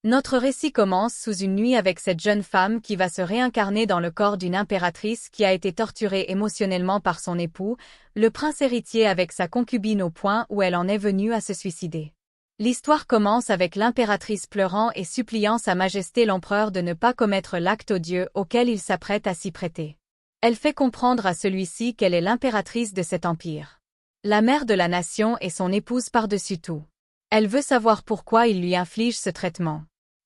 Notre récit commence sous une nuit avec cette jeune femme qui va se réincarner dans le corps d'une impératrice qui a été torturée émotionnellement par son époux, le prince héritier avec sa concubine au point où elle en est venue à se suicider. L'histoire commence avec l'impératrice pleurant et suppliant Sa Majesté l'Empereur de ne pas commettre l'acte odieux auquel il s'apprête à s'y prêter. Elle fait comprendre à celui-ci qu'elle est l'impératrice de cet empire. La mère de la nation et son épouse par-dessus tout. Elle veut savoir pourquoi il lui inflige ce traitement.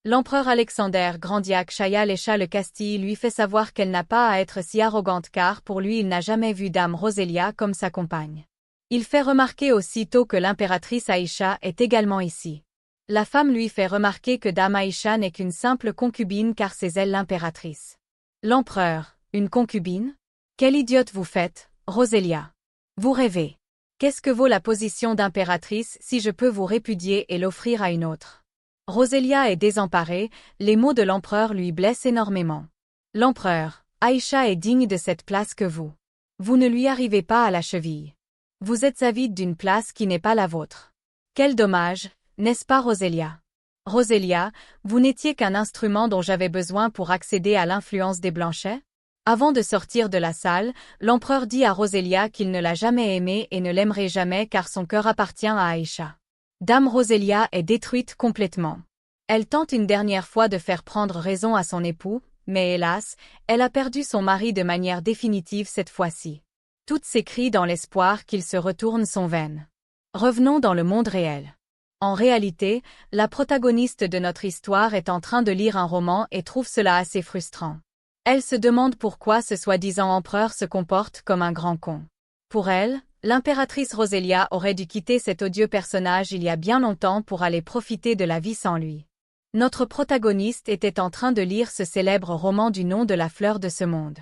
L'empereur Alexander Grandiac Chaya-Lécha le Castille lui fait savoir qu'elle n'a pas à être si arrogante car pour lui il n'a jamais vu Dame Rosélia comme sa compagne. Il fait remarquer aussitôt que l'impératrice Aïcha est également ici. La femme lui fait remarquer que Dame Aïcha n'est qu'une simple concubine car c'est elle l'impératrice. L'empereur, une concubine? Quelle idiote vous faites, Rosélia. Vous rêvez. Qu'est-ce que vaut la position d'impératrice si je peux vous répudier et l'offrir à une autre? Rosélia est désemparée, les mots de l'empereur lui blessent énormément. L'empereur, Aïcha est digne de cette place que vous. Vous ne lui arrivez pas à la cheville. Vous êtes avide d'une place qui n'est pas la vôtre. Quel dommage, n'est-ce pas Rosélia? Rosélia, vous n'étiez qu'un instrument dont j'avais besoin pour accéder à l'influence des Blanchets? Avant de sortir de la salle, l'empereur dit à Rosélia qu'il ne l'a jamais aimée et ne l'aimerait jamais car son cœur appartient à Aïcha. Dame Rosélia est détruite complètement. Elle tente une dernière fois de faire prendre raison à son époux, mais hélas, elle a perdu son mari de manière définitive cette fois-ci. Toutes ses cris dans l'espoir qu'il se retourne sont vaines. Revenons dans le monde réel. En réalité, la protagoniste de notre histoire est en train de lire un roman et trouve cela assez frustrant. Elle se demande pourquoi ce soi-disant empereur se comporte comme un grand con. Pour elle, l'impératrice Rosélia aurait dû quitter cet odieux personnage il y a bien longtemps pour aller profiter de la vie sans lui. Notre protagoniste était en train de lire ce célèbre roman du nom de la fleur de ce monde.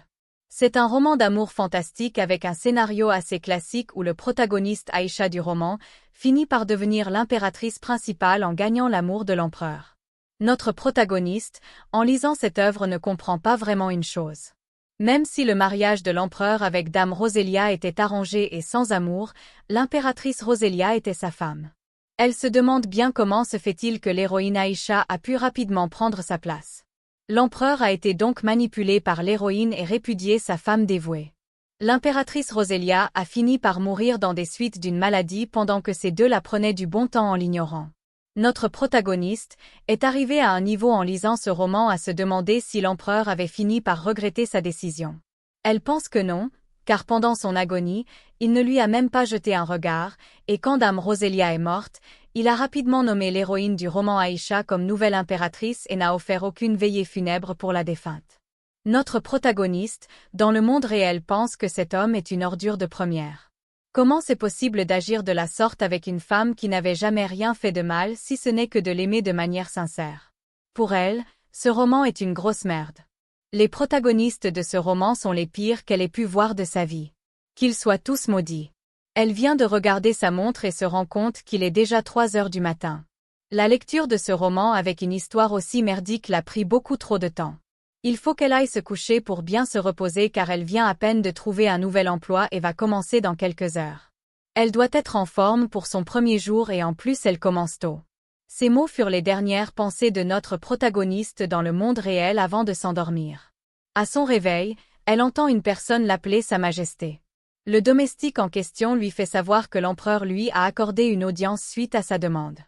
C'est un roman d'amour fantastique avec un scénario assez classique où le protagoniste Aïcha du roman finit par devenir l'impératrice principale en gagnant l'amour de l'empereur. Notre protagoniste, en lisant cette œuvre, ne comprend pas vraiment une chose. Même si le mariage de l'empereur avec Dame Rosélia était arrangé et sans amour, l'impératrice Rosélia était sa femme. Elle se demande bien comment se fait-il que l'héroïne Aïcha a pu rapidement prendre sa place. L'empereur a été donc manipulé par l'héroïne et répudié sa femme dévouée. L'impératrice Rosélia a fini par mourir dans des suites d'une maladie pendant que ces deux la prenaient du bon temps en l'ignorant. Notre protagoniste est arrivé à un niveau en lisant ce roman à se demander si l'empereur avait fini par regretter sa décision. Elle pense que non, car pendant son agonie, il ne lui a même pas jeté un regard, et quand Dame Rosélia est morte, il a rapidement nommé l'héroïne du roman Aïcha comme nouvelle impératrice et n'a offert aucune veillée funèbre pour la défunte. Notre protagoniste, dans le monde réel, pense que cet homme est une ordure de première. Comment c'est possible d'agir de la sorte avec une femme qui n'avait jamais rien fait de mal si ce n'est que de l'aimer de manière sincère? Pour elle, ce roman est une grosse merde. Les protagonistes de ce roman sont les pires qu'elle ait pu voir de sa vie. Qu'ils soient tous maudits. Elle vient de regarder sa montre et se rend compte qu'il est déjà 3 heures du matin. La lecture de ce roman avec une histoire aussi merdique l'a pris beaucoup trop de temps. Il faut qu'elle aille se coucher pour bien se reposer car elle vient à peine de trouver un nouvel emploi et va commencer dans quelques heures. Elle doit être en forme pour son premier jour et en plus elle commence tôt. Ces mots furent les dernières pensées de notre protagoniste dans le monde réel avant de s'endormir. À son réveil, elle entend une personne l'appeler Sa Majesté. Le domestique en question lui fait savoir que l'empereur lui a accordé une audience suite à sa demande.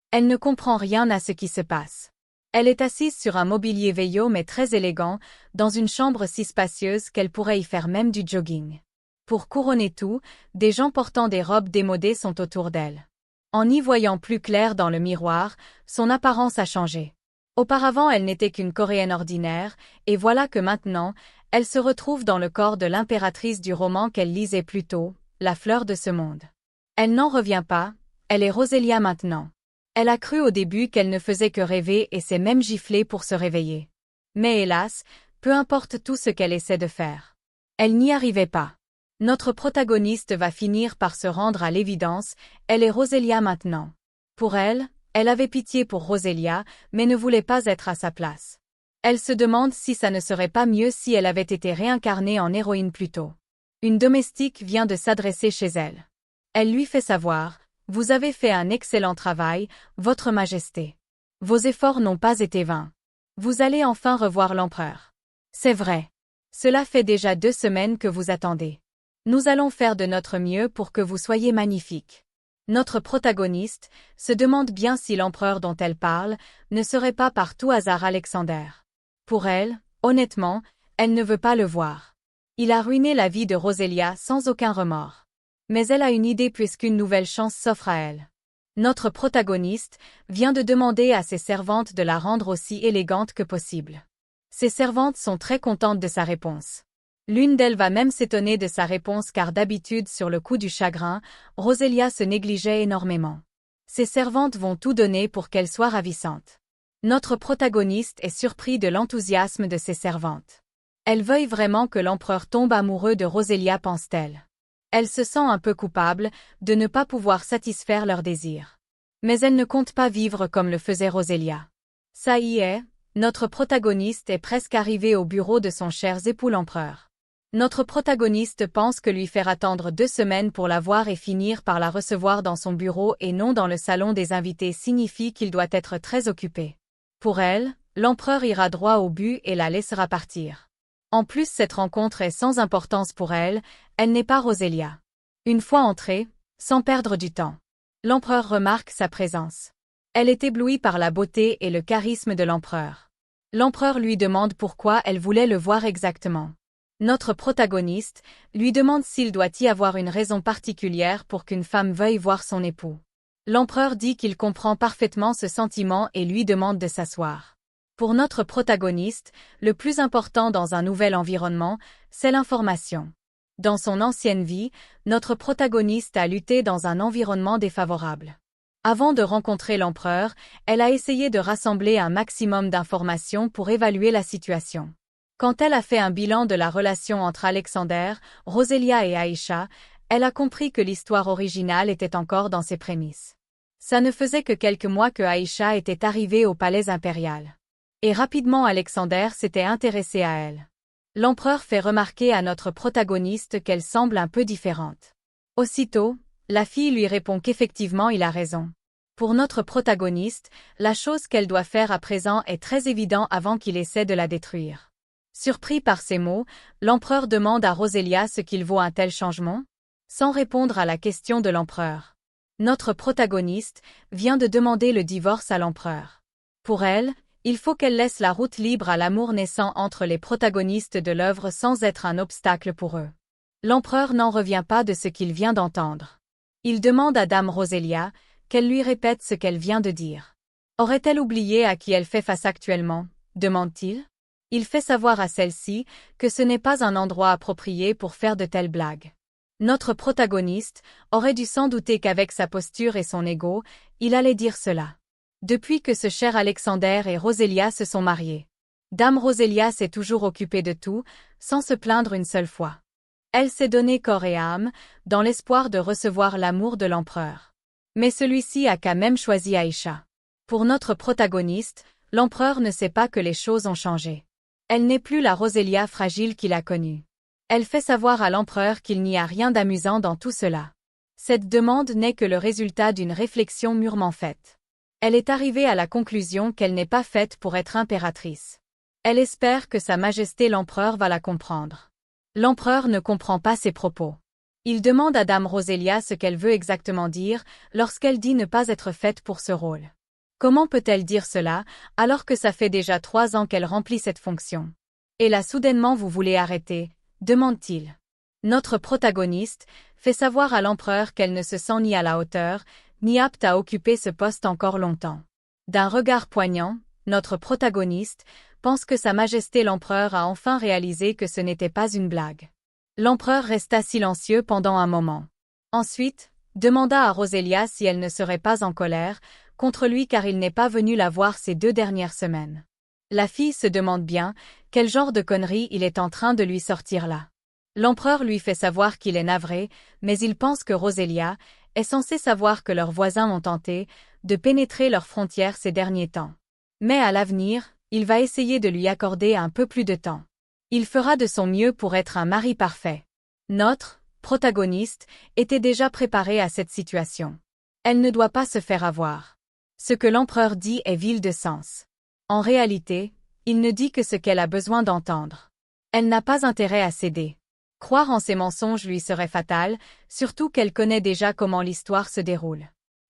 Elle ne comprend rien à ce qui se passe. Elle est assise sur un mobilier Veillot mais très élégant, dans une chambre si spacieuse qu'elle pourrait y faire même du jogging. Pour couronner tout, des gens portant des robes démodées sont autour d'elle. En y voyant plus clair dans le miroir, son apparence a changé. Auparavant elle n'était qu'une Coréenne ordinaire, et voilà que maintenant, elle se retrouve dans le corps de l'impératrice du roman qu'elle lisait plus tôt, La fleur de ce monde. Elle n'en revient pas, elle est Rosélia maintenant. Elle a cru au début qu'elle ne faisait que rêver et s'est même giflée pour se réveiller. Mais hélas, peu importe tout ce qu'elle essaie de faire. Elle n'y arrivait pas. Notre protagoniste va finir par se rendre à l'évidence, elle est Rosélia maintenant. Pour elle, Elle avait pitié pour Roselia, mais ne voulait pas être à sa place. Elle se demande si ça ne serait pas mieux si elle avait été réincarnée en héroïne plus tôt. Une domestique vient de s'adresser chez elle. Elle lui fait savoir: « Vous avez fait un excellent travail, Votre Majesté. Vos efforts n'ont pas été vains. Vous allez enfin revoir l'empereur. C'est vrai. Cela fait déjà 2 semaines que vous attendez. Nous allons faire de notre mieux pour que vous soyez magnifique. » Notre protagoniste se demande bien si l'empereur dont elle parle ne serait pas par tout hasard Alexander. Pour elle, honnêtement, elle ne veut pas le voir. Il a ruiné la vie de Roselia sans aucun remords. Mais elle a une idée puisqu'une nouvelle chance s'offre à elle. Notre protagoniste vient de demander à ses servantes de la rendre aussi élégante que possible. Ses servantes sont très contentes de sa réponse. L'une d'elles va même s'étonner de sa réponse car d'habitude sur le coup du chagrin, Roselia se négligeait énormément. Ses servantes vont tout donner pour qu'elle soit ravissante. Notre protagoniste est surpris de l'enthousiasme de ses servantes. Elle veuille vraiment que l'empereur tombe amoureux de Roselia, pense-t-elle. Elle se sent un peu coupable de ne pas pouvoir satisfaire leurs désirs. Mais elle ne compte pas vivre comme le faisait Roselia. Ça y est, notre protagoniste est presque arrivé au bureau de son cher époux l'empereur. Notre protagoniste pense que lui faire attendre 2 semaines pour la voir et finir par la recevoir dans son bureau et non dans le salon des invités signifie qu'il doit être très occupé. Pour elle, l'empereur ira droit au but et la laissera partir. En plus, cette rencontre est sans importance pour elle, elle n'est pas Roselia. Une fois entrée, sans perdre du temps, l'empereur remarque sa présence. Elle est éblouie par la beauté et le charisme de l'empereur. L'empereur lui demande pourquoi elle voulait le voir exactement. Notre protagoniste lui demande s'il doit y avoir une raison particulière pour qu'une femme veuille voir son époux. L'empereur dit qu'il comprend parfaitement ce sentiment et lui demande de s'asseoir. Pour notre protagoniste, le plus important dans un nouvel environnement, c'est l'information. Dans son ancienne vie, notre protagoniste a lutté dans un environnement défavorable. Avant de rencontrer l'empereur, elle a essayé de rassembler un maximum d'informations pour évaluer la situation. Quand elle a fait un bilan de la relation entre Alexander, Roselia et Aïcha, elle a compris que l'histoire originale était encore dans ses prémices. Ça ne faisait que quelques mois que Aïcha était arrivée au palais impérial. Et rapidement Alexander s'était intéressé à elle. L'empereur fait remarquer à notre protagoniste qu'elle semble un peu différente. Aussitôt, la fille lui répond qu'effectivement il a raison. Pour notre protagoniste, la chose qu'elle doit faire à présent est très évidente avant qu'il essaie de la détruire. Surpris par ces mots, l'empereur demande à Roselia ce qu'il vaut un tel changement. Sans répondre à la question de l'empereur, notre protagoniste vient de demander le divorce à l'empereur. Pour elle, il faut qu'elle laisse la route libre à l'amour naissant entre les protagonistes de l'œuvre sans être un obstacle pour eux. L'empereur n'en revient pas de ce qu'il vient d'entendre. Il demande à Dame Roselia qu'elle lui répète ce qu'elle vient de dire. Aurait-elle oublié à qui elle fait face actuellement, demande-t-il. Il fait savoir à celle-ci que ce n'est pas un endroit approprié pour faire de telles blagues. Notre protagoniste aurait dû s'en douter qu'avec sa posture et son ego, il allait dire cela. Depuis que ce cher Alexander et Roselia se sont mariés, Dame Roselia s'est toujours occupée de tout, sans se plaindre une seule fois. Elle s'est donnée corps et âme, dans l'espoir de recevoir l'amour de l'empereur. Mais celui-ci a quand même choisi Aïcha. Pour notre protagoniste, l'empereur ne sait pas que les choses ont changé. Elle n'est plus la Roselia fragile qu'il a connue. Elle fait savoir à l'empereur qu'il n'y a rien d'amusant dans tout cela. Cette demande n'est que le résultat d'une réflexion mûrement faite. Elle est arrivée à la conclusion qu'elle n'est pas faite pour être impératrice. Elle espère que Sa Majesté l'empereur va la comprendre. L'empereur ne comprend pas ses propos. Il demande à Dame Roselia ce qu'elle veut exactement dire lorsqu'elle dit ne pas être faite pour ce rôle. Comment peut-elle dire cela alors que ça fait déjà 3 ans qu'elle remplit cette fonction? Et là soudainement vous voulez arrêter, demande-t-il. Notre protagoniste fait savoir à l'empereur qu'elle ne se sent ni à la hauteur, ni apte à occuper ce poste encore longtemps. D'un regard poignant, notre protagoniste pense que Sa Majesté l'empereur a enfin réalisé que ce n'était pas une blague. L'empereur resta silencieux pendant un moment. Ensuite, demanda à Roselia si elle ne serait pas en colère contre lui car il n'est pas venu la voir ces 2 dernières semaines. La fille se demande bien quel genre de connerie il est en train de lui sortir là. L'empereur lui fait savoir qu'il est navré, mais il pense que Roselia est censée savoir que leurs voisins ont tenté de pénétrer leurs frontières ces derniers temps. Mais à l'avenir, il va essayer de lui accorder un peu plus de temps. Il fera de son mieux pour être un mari parfait. Notre protagoniste était déjà préparée à cette situation. Elle ne doit pas se faire avoir. Ce que l'empereur dit est vide de sens. En réalité, il ne dit que ce qu'elle a besoin d'entendre. Elle n'a pas intérêt à céder. Croire en ses mensonges lui serait fatal, surtout qu'elle connaît déjà comment l'histoire se déroule.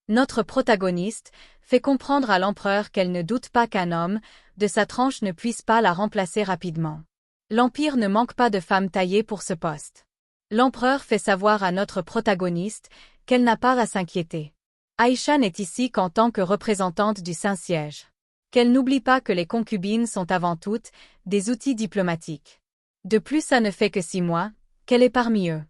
Notre protagoniste fait comprendre à l'empereur qu'elle ne doute pas qu'un homme de sa tranche ne puisse pas la remplacer rapidement. L'Empire ne manque pas de femmes taillées pour ce poste. L'empereur fait savoir à notre protagoniste qu'elle n'a pas à s'inquiéter. Aïcha n'est ici qu'en tant que représentante du Saint-Siège. Qu'elle n'oublie pas que les concubines sont avant tout des outils diplomatiques. De plus, ça ne fait que 6 mois qu'elle est parmi eux.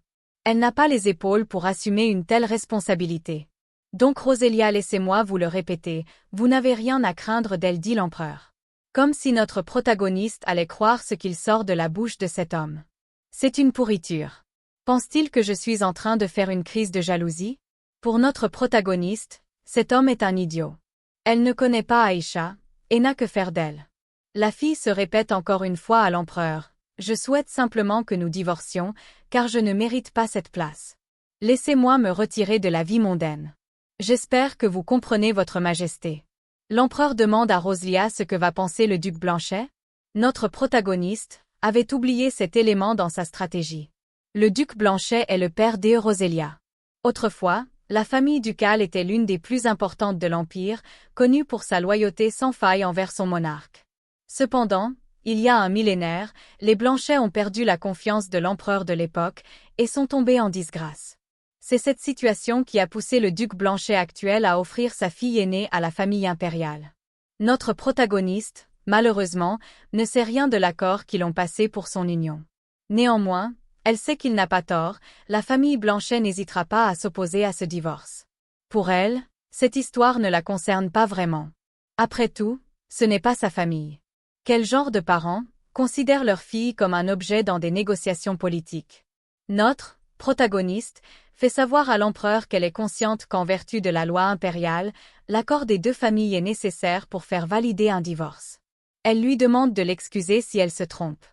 Elle n'a pas les épaules pour assumer une telle responsabilité. Donc Rosélia, laissez-moi vous le répéter, vous n'avez rien à craindre d'elle, dit l'empereur. Comme si notre protagoniste allait croire ce qu'il sort de la bouche de cet homme. C'est une pourriture. Pense-t-il que je suis en train de faire une crise de jalousie? Pour notre protagoniste, cet homme est un idiot. Elle ne connaît pas Aïcha, et n'a que faire d'elle. La fille se répète encore une fois à l'empereur. Je souhaite simplement que nous divorcions, car je ne mérite pas cette place. Laissez-moi me retirer de la vie mondaine. J'espère que vous comprenez votre majesté. L'empereur demande à Rosélia ce que va penser le duc Blanchet. Notre protagoniste avait oublié cet élément dans sa stratégie. Le duc Blanchet est le père d'Rosélia. Autrefois, la famille ducale était l'une des plus importantes de l'Empire, connue pour sa loyauté sans faille envers son monarque. Cependant, il y a un millénaire, les Blanchet ont perdu la confiance de l'empereur de l'époque et sont tombés en disgrâce. C'est cette situation qui a poussé le duc Blanchet actuel à offrir sa fille aînée à la famille impériale. Notre protagoniste, malheureusement, ne sait rien de l'accord qu'ils ont passé pour son union. Néanmoins, elle sait qu'il n'a pas tort, la famille Blanchet n'hésitera pas à s'opposer à ce divorce. Pour elle, cette histoire ne la concerne pas vraiment. Après tout, ce n'est pas sa famille. Quel genre de parents considèrent leur fille comme un objet dans des négociations politiques? Notre protagoniste fait savoir à l'empereur qu'elle est consciente qu'en vertu de la loi impériale, l'accord des deux familles est nécessaire pour faire valider un divorce. Elle lui demande de l'excuser si elle se trompe.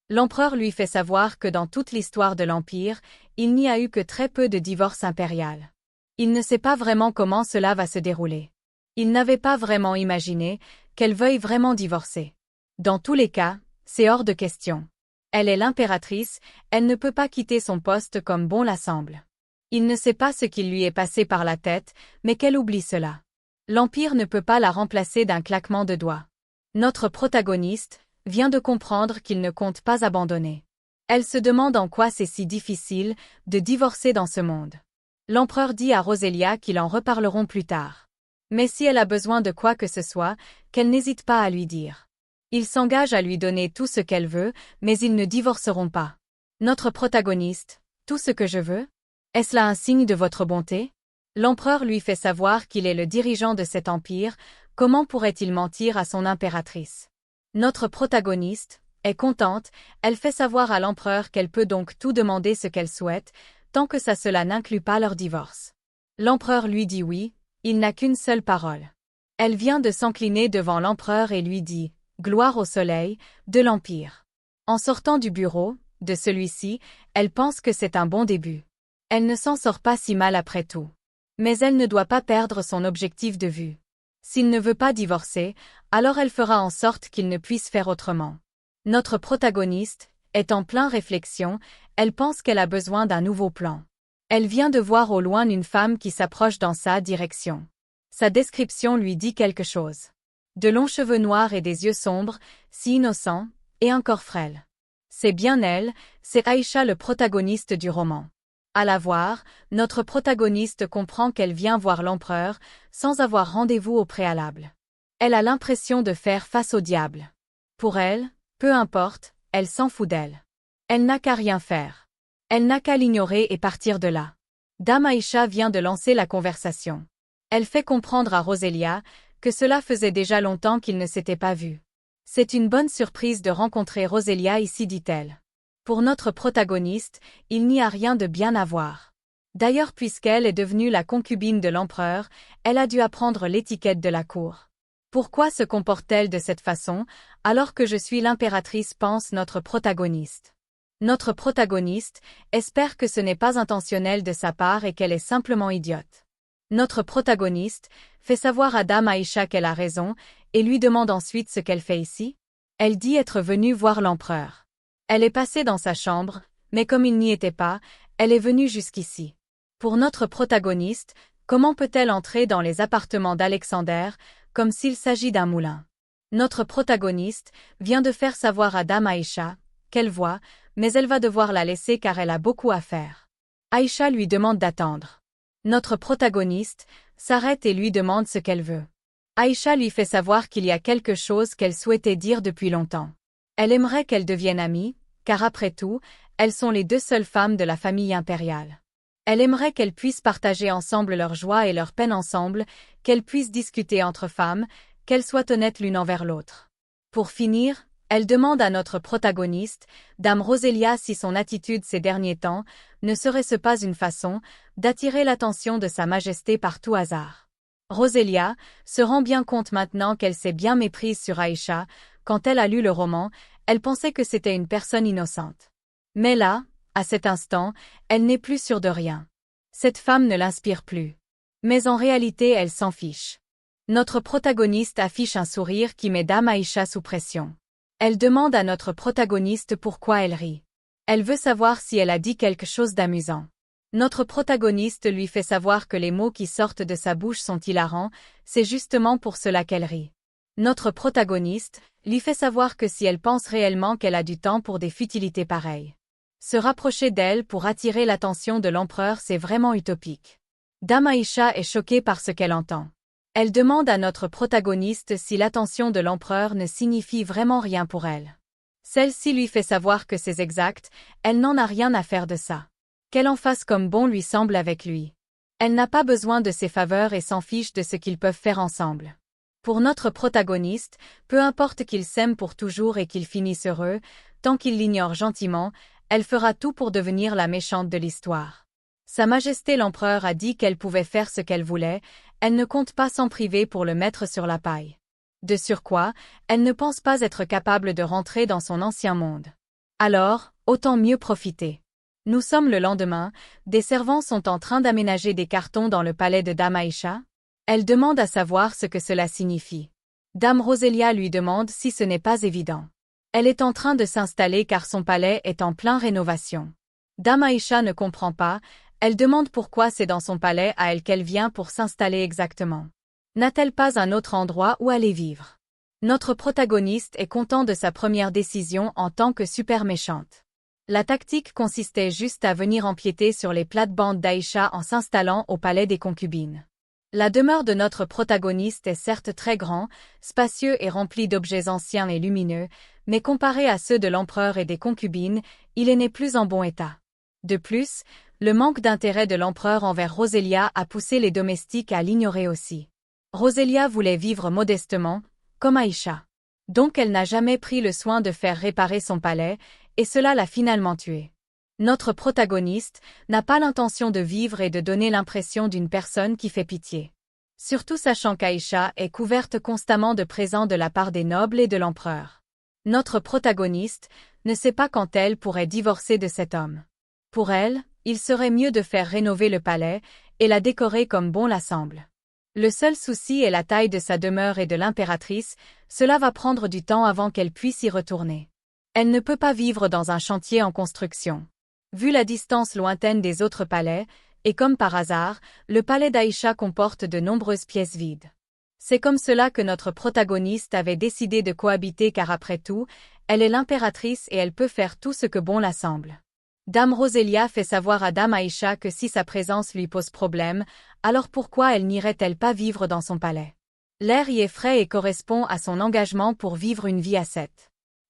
L'empereur lui fait savoir que dans toute l'histoire de l'Empire, il n'y a eu que très peu de divorces impériaux. Il ne sait pas vraiment comment cela va se dérouler. Il n'avait pas vraiment imaginé qu'elle veuille vraiment divorcer. Dans tous les cas, c'est hors de question. Elle est l'impératrice, elle ne peut pas quitter son poste comme bon la semble. Il ne sait pas ce qui lui est passé par la tête, mais qu'elle oublie cela. L'Empire ne peut pas la remplacer d'un claquement de doigts. Notre protagoniste vient de comprendre qu'il ne compte pas abandonner. Elle se demande en quoi c'est si difficile de divorcer dans ce monde. L'empereur dit à Rosélia qu'ils en reparleront plus tard. Mais si elle a besoin de quoi que ce soit, qu'elle n'hésite pas à lui dire. Il s'engage à lui donner tout ce qu'elle veut, mais ils ne divorceront pas. Notre protagoniste, tout ce que je veux? Est-ce là un signe de votre bonté? L'empereur lui fait savoir qu'il est le dirigeant de cet empire, comment pourrait-il mentir à son impératrice? Notre protagoniste est contente, elle fait savoir à l'empereur qu'elle peut donc tout demander ce qu'elle souhaite, tant que cela n'inclut pas leur divorce. L'empereur lui dit oui, il n'a qu'une seule parole. Elle vient de s'incliner devant l'empereur et lui dit « Gloire au soleil » de l'Empire. En sortant du bureau de celui-ci, elle pense que c'est un bon début. Elle ne s'en sort pas si mal après tout. Mais elle ne doit pas perdre son objectif de vue. S'il ne veut pas divorcer, alors elle fera en sorte qu'il ne puisse faire autrement. Notre protagoniste est en plein réflexion, elle pense qu'elle a besoin d'un nouveau plan. Elle vient de voir au loin une femme qui s'approche dans sa direction. Sa description lui dit quelque chose. De longs cheveux noirs et des yeux sombres, si innocents, et un corps frêle. C'est bien elle, c'est Aïcha le protagoniste du roman. À la voir, notre protagoniste comprend qu'elle vient voir l'empereur, sans avoir rendez-vous au préalable. Elle a l'impression de faire face au diable. Pour elle, peu importe, elle s'en fout d'elle. Elle n'a qu'à rien faire. Elle n'a qu'à l'ignorer et partir de là. Dame Aïcha vient de lancer la conversation. Elle fait comprendre à Rosélia que cela faisait déjà longtemps qu'ils ne s'étaient pas vus. C'est une bonne surprise de rencontrer Rosélia ici, dit-elle. Pour notre protagoniste, il n'y a rien de bien à voir. D'ailleurs, puisqu'elle est devenue la concubine de l'empereur, elle a dû apprendre l'étiquette de la cour. Pourquoi se comporte-t-elle de cette façon, alors que je suis l'impératrice, pense notre protagoniste. Notre protagoniste espère que ce n'est pas intentionnel de sa part et qu'elle est simplement idiote. Notre protagoniste fait savoir à Dame Aïcha qu'elle a raison et lui demande ensuite ce qu'elle fait ici. Elle dit être venue voir l'empereur. Elle est passée dans sa chambre, mais comme il n'y était pas, elle est venue jusqu'ici. Pour notre protagoniste, comment peut-elle entrer dans les appartements d'Alexander, comme s'il s'agit d'un moulin? Notre protagoniste vient de faire savoir à Dame Aïcha qu'elle voit, mais elle va devoir la laisser car elle a beaucoup à faire. Aïcha lui demande d'attendre. Notre protagoniste s'arrête et lui demande ce qu'elle veut. Aïcha lui fait savoir qu'il y a quelque chose qu'elle souhaitait dire depuis longtemps. Elle aimerait qu'elles deviennent amies, car après tout, elles sont les deux seules femmes de la famille impériale. Elle aimerait qu'elles puissent partager ensemble leur joie et leur peine ensemble, qu'elles puissent discuter entre femmes, qu'elles soient honnêtes l'une envers l'autre. Pour finir, elle demande à notre protagoniste, Dame Rosélia, si son attitude ces derniers temps ne serait-ce pas une façon d'attirer l'attention de Sa Majesté par tout hasard. Rosélia se rend bien compte maintenant qu'elle s'est bien méprise sur Aïcha. Quand elle a lu le roman, elle pensait que c'était une personne innocente. Mais là, à cet instant, elle n'est plus sûre de rien. Cette femme ne l'inspire plus. Mais en réalité, elle s'en fiche. Notre protagoniste affiche un sourire qui met Dame Aïcha sous pression. Elle demande à notre protagoniste pourquoi elle rit. Elle veut savoir si elle a dit quelque chose d'amusant. Notre protagoniste lui fait savoir que les mots qui sortent de sa bouche sont hilarants, c'est justement pour cela qu'elle rit. Notre protagoniste lui fait savoir que si elle pense réellement qu'elle a du temps pour des futilités pareilles, se rapprocher d'elle pour attirer l'attention de l'empereur, c'est vraiment utopique. Dame Aïcha est choquée par ce qu'elle entend. Elle demande à notre protagoniste si l'attention de l'empereur ne signifie vraiment rien pour elle. Celle-ci lui fait savoir que c'est exact, elle n'en a rien à faire de ça. Qu'elle en fasse comme bon lui semble avec lui. Elle n'a pas besoin de ses faveurs et s'en fiche de ce qu'ils peuvent faire ensemble. Pour notre protagoniste, peu importe qu'ils s'aiment pour toujours et qu'ils finissent heureux, tant qu'il l'ignore gentiment, elle fera tout pour devenir la méchante de l'histoire. Sa Majesté l'Empereur a dit qu'elle pouvait faire ce qu'elle voulait, elle ne compte pas s'en priver pour le mettre sur la paille. De surcroît, elle ne pense pas être capable de rentrer dans son ancien monde. Alors, autant mieux profiter. Nous sommes le lendemain, des servants sont en train d'aménager des cartons dans le palais de Dame Aïcha. Elle demande à savoir ce que cela signifie. Dame Rosélia lui demande si ce n'est pas évident. Elle est en train de s'installer car son palais est en pleine rénovation. Dame Aïcha ne comprend pas, elle demande pourquoi c'est dans son palais à elle qu'elle vient pour s'installer exactement. N'a-t-elle pas un autre endroit où aller vivre? Notre protagoniste est content de sa première décision en tant que super méchante. La tactique consistait juste à venir empiéter sur les plates-bandes d'Aïcha en s'installant au palais des concubines. La demeure de notre protagoniste est certes très grand, spacieux et rempli d'objets anciens et lumineux, mais comparé à ceux de l'empereur et des concubines, il n'est plus en bon état. De plus, le manque d'intérêt de l'empereur envers Rosélia a poussé les domestiques à l'ignorer aussi. Rosélia voulait vivre modestement, comme Aïcha. Donc elle n'a jamais pris le soin de faire réparer son palais, et cela l'a finalement tuée. Notre protagoniste n'a pas l'intention de vivre et de donner l'impression d'une personne qui fait pitié. Surtout sachant qu'Aïcha est couverte constamment de présents de la part des nobles et de l'empereur. Notre protagoniste ne sait pas quand elle pourrait divorcer de cet homme. Pour elle, il serait mieux de faire rénover le palais et la décorer comme bon la semble. Le seul souci est la taille de sa demeure et de l'impératrice, cela va prendre du temps avant qu'elle puisse y retourner. Elle ne peut pas vivre dans un chantier en construction. Vu la distance lointaine des autres palais, et comme par hasard, le palais d'Aïcha comporte de nombreuses pièces vides. C'est comme cela que notre protagoniste avait décidé de cohabiter car après tout, elle est l'impératrice et elle peut faire tout ce que bon la semble. Dame Rosélia fait savoir à Dame Aïcha que si sa présence lui pose problème, alors pourquoi elle n'irait-elle pas vivre dans son palais? L'air y est frais et correspond à son engagement pour vivre une vie à 7.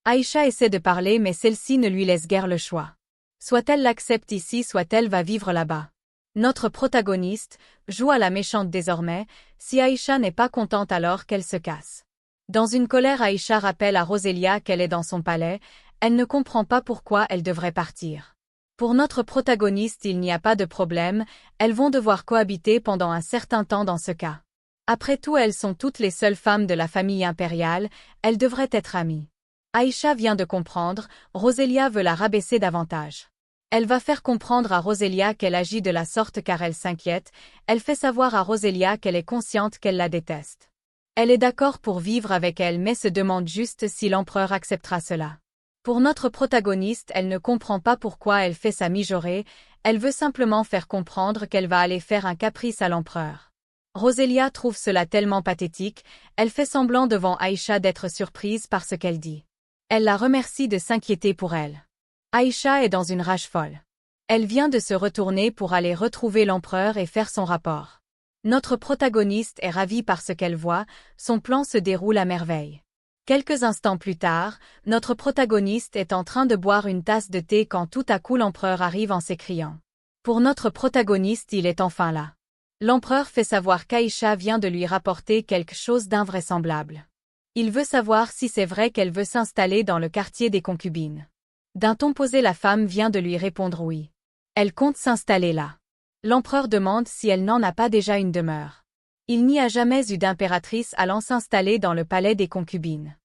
Aïcha essaie de parler mais celle-ci ne lui laisse guère le choix. Soit elle l'accepte ici, soit elle va vivre là-bas. Notre protagoniste joue à la méchante désormais, si Aïcha n'est pas contente alors qu'elle se casse. Dans une colère, Aïcha rappelle à Rosélia qu'elle est dans son palais, elle ne comprend pas pourquoi elle devrait partir. Pour notre protagoniste, il n'y a pas de problème, elles vont devoir cohabiter pendant un certain temps dans ce cas. Après tout, elles sont toutes les seules femmes de la famille impériale, elles devraient être amies. Aïcha vient de comprendre, Roselia veut la rabaisser davantage. Elle va faire comprendre à Roselia qu'elle agit de la sorte car elle s'inquiète, elle fait savoir à Roselia qu'elle est consciente qu'elle la déteste. Elle est d'accord pour vivre avec elle mais se demande juste si l'empereur acceptera cela. Pour notre protagoniste, elle ne comprend pas pourquoi elle fait sa mijaurée, elle veut simplement faire comprendre qu'elle va aller faire un caprice à l'empereur. Roselia trouve cela tellement pathétique, elle fait semblant devant Aïcha d'être surprise par ce qu'elle dit. Elle la remercie de s'inquiéter pour elle. Aïcha est dans une rage folle. Elle vient de se retourner pour aller retrouver l'empereur et faire son rapport. Notre protagoniste est ravie par ce qu'elle voit, son plan se déroule à merveille. Quelques instants plus tard, notre protagoniste est en train de boire une tasse de thé quand tout à coup l'empereur arrive en s'écriant. Pour notre protagoniste, il est enfin là. L'empereur fait savoir qu'Aïcha vient de lui rapporter quelque chose d'invraisemblable. Il veut savoir si c'est vrai qu'elle veut s'installer dans le quartier des concubines. D'un ton posé, la femme vient de lui répondre oui. Elle compte s'installer là. L'empereur demande si elle n'en a pas déjà une demeure. Il n'y a jamais eu d'impératrice allant s'installer dans le palais des concubines.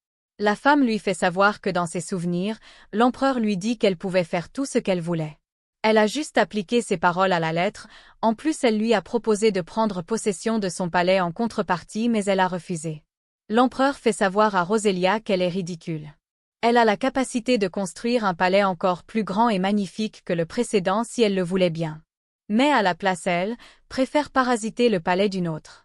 La femme lui fait savoir que dans ses souvenirs, l'empereur lui dit qu'elle pouvait faire tout ce qu'elle voulait. Elle a juste appliqué ses paroles à la lettre, en plus elle lui a proposé de prendre possession de son palais en contrepartie mais elle a refusé. L'empereur fait savoir à Roselia qu'elle est ridicule. Elle a la capacité de construire un palais encore plus grand et magnifique que le précédent si elle le voulait bien. Mais à la place elle, préfère parasiter le palais d'une autre.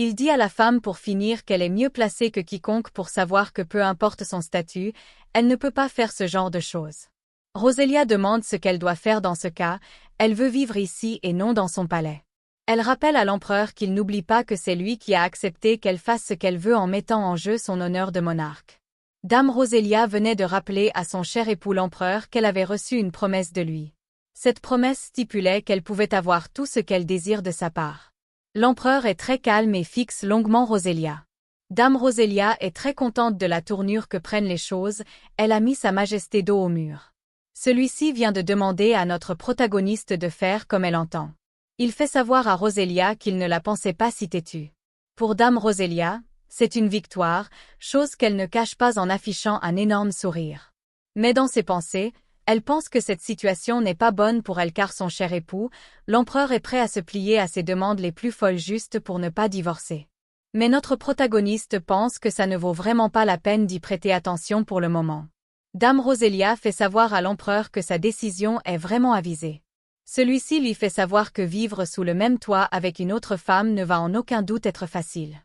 Il dit à la femme pour finir qu'elle est mieux placée que quiconque pour savoir que peu importe son statut, elle ne peut pas faire ce genre de choses. Roselia demande ce qu'elle doit faire dans ce cas, elle veut vivre ici et non dans son palais. Elle rappelle à l'empereur qu'il n'oublie pas que c'est lui qui a accepté qu'elle fasse ce qu'elle veut en mettant en jeu son honneur de monarque. Dame Roselia venait de rappeler à son cher époux l'empereur qu'elle avait reçu une promesse de lui. Cette promesse stipulait qu'elle pouvait avoir tout ce qu'elle désire de sa part. L'empereur est très calme et fixe longuement Roselia. Dame Roselia est très contente de la tournure que prennent les choses, elle a mis sa majesté dos au mur. Celui-ci vient de demander à notre protagoniste de faire comme elle entend. Il fait savoir à Roselia qu'il ne la pensait pas si têtue. Pour Dame Roselia, c'est une victoire, chose qu'elle ne cache pas en affichant un énorme sourire. Mais dans ses pensées, elle pense que cette situation n'est pas bonne pour elle car son cher époux, l'empereur est prêt à se plier à ses demandes les plus folles juste pour ne pas divorcer. Mais notre protagoniste pense que ça ne vaut vraiment pas la peine d'y prêter attention pour le moment. Dame Roselia fait savoir à l'empereur que sa décision est vraiment avisée. Celui-ci lui fait savoir que vivre sous le même toit avec une autre femme ne va en aucun doute être facile.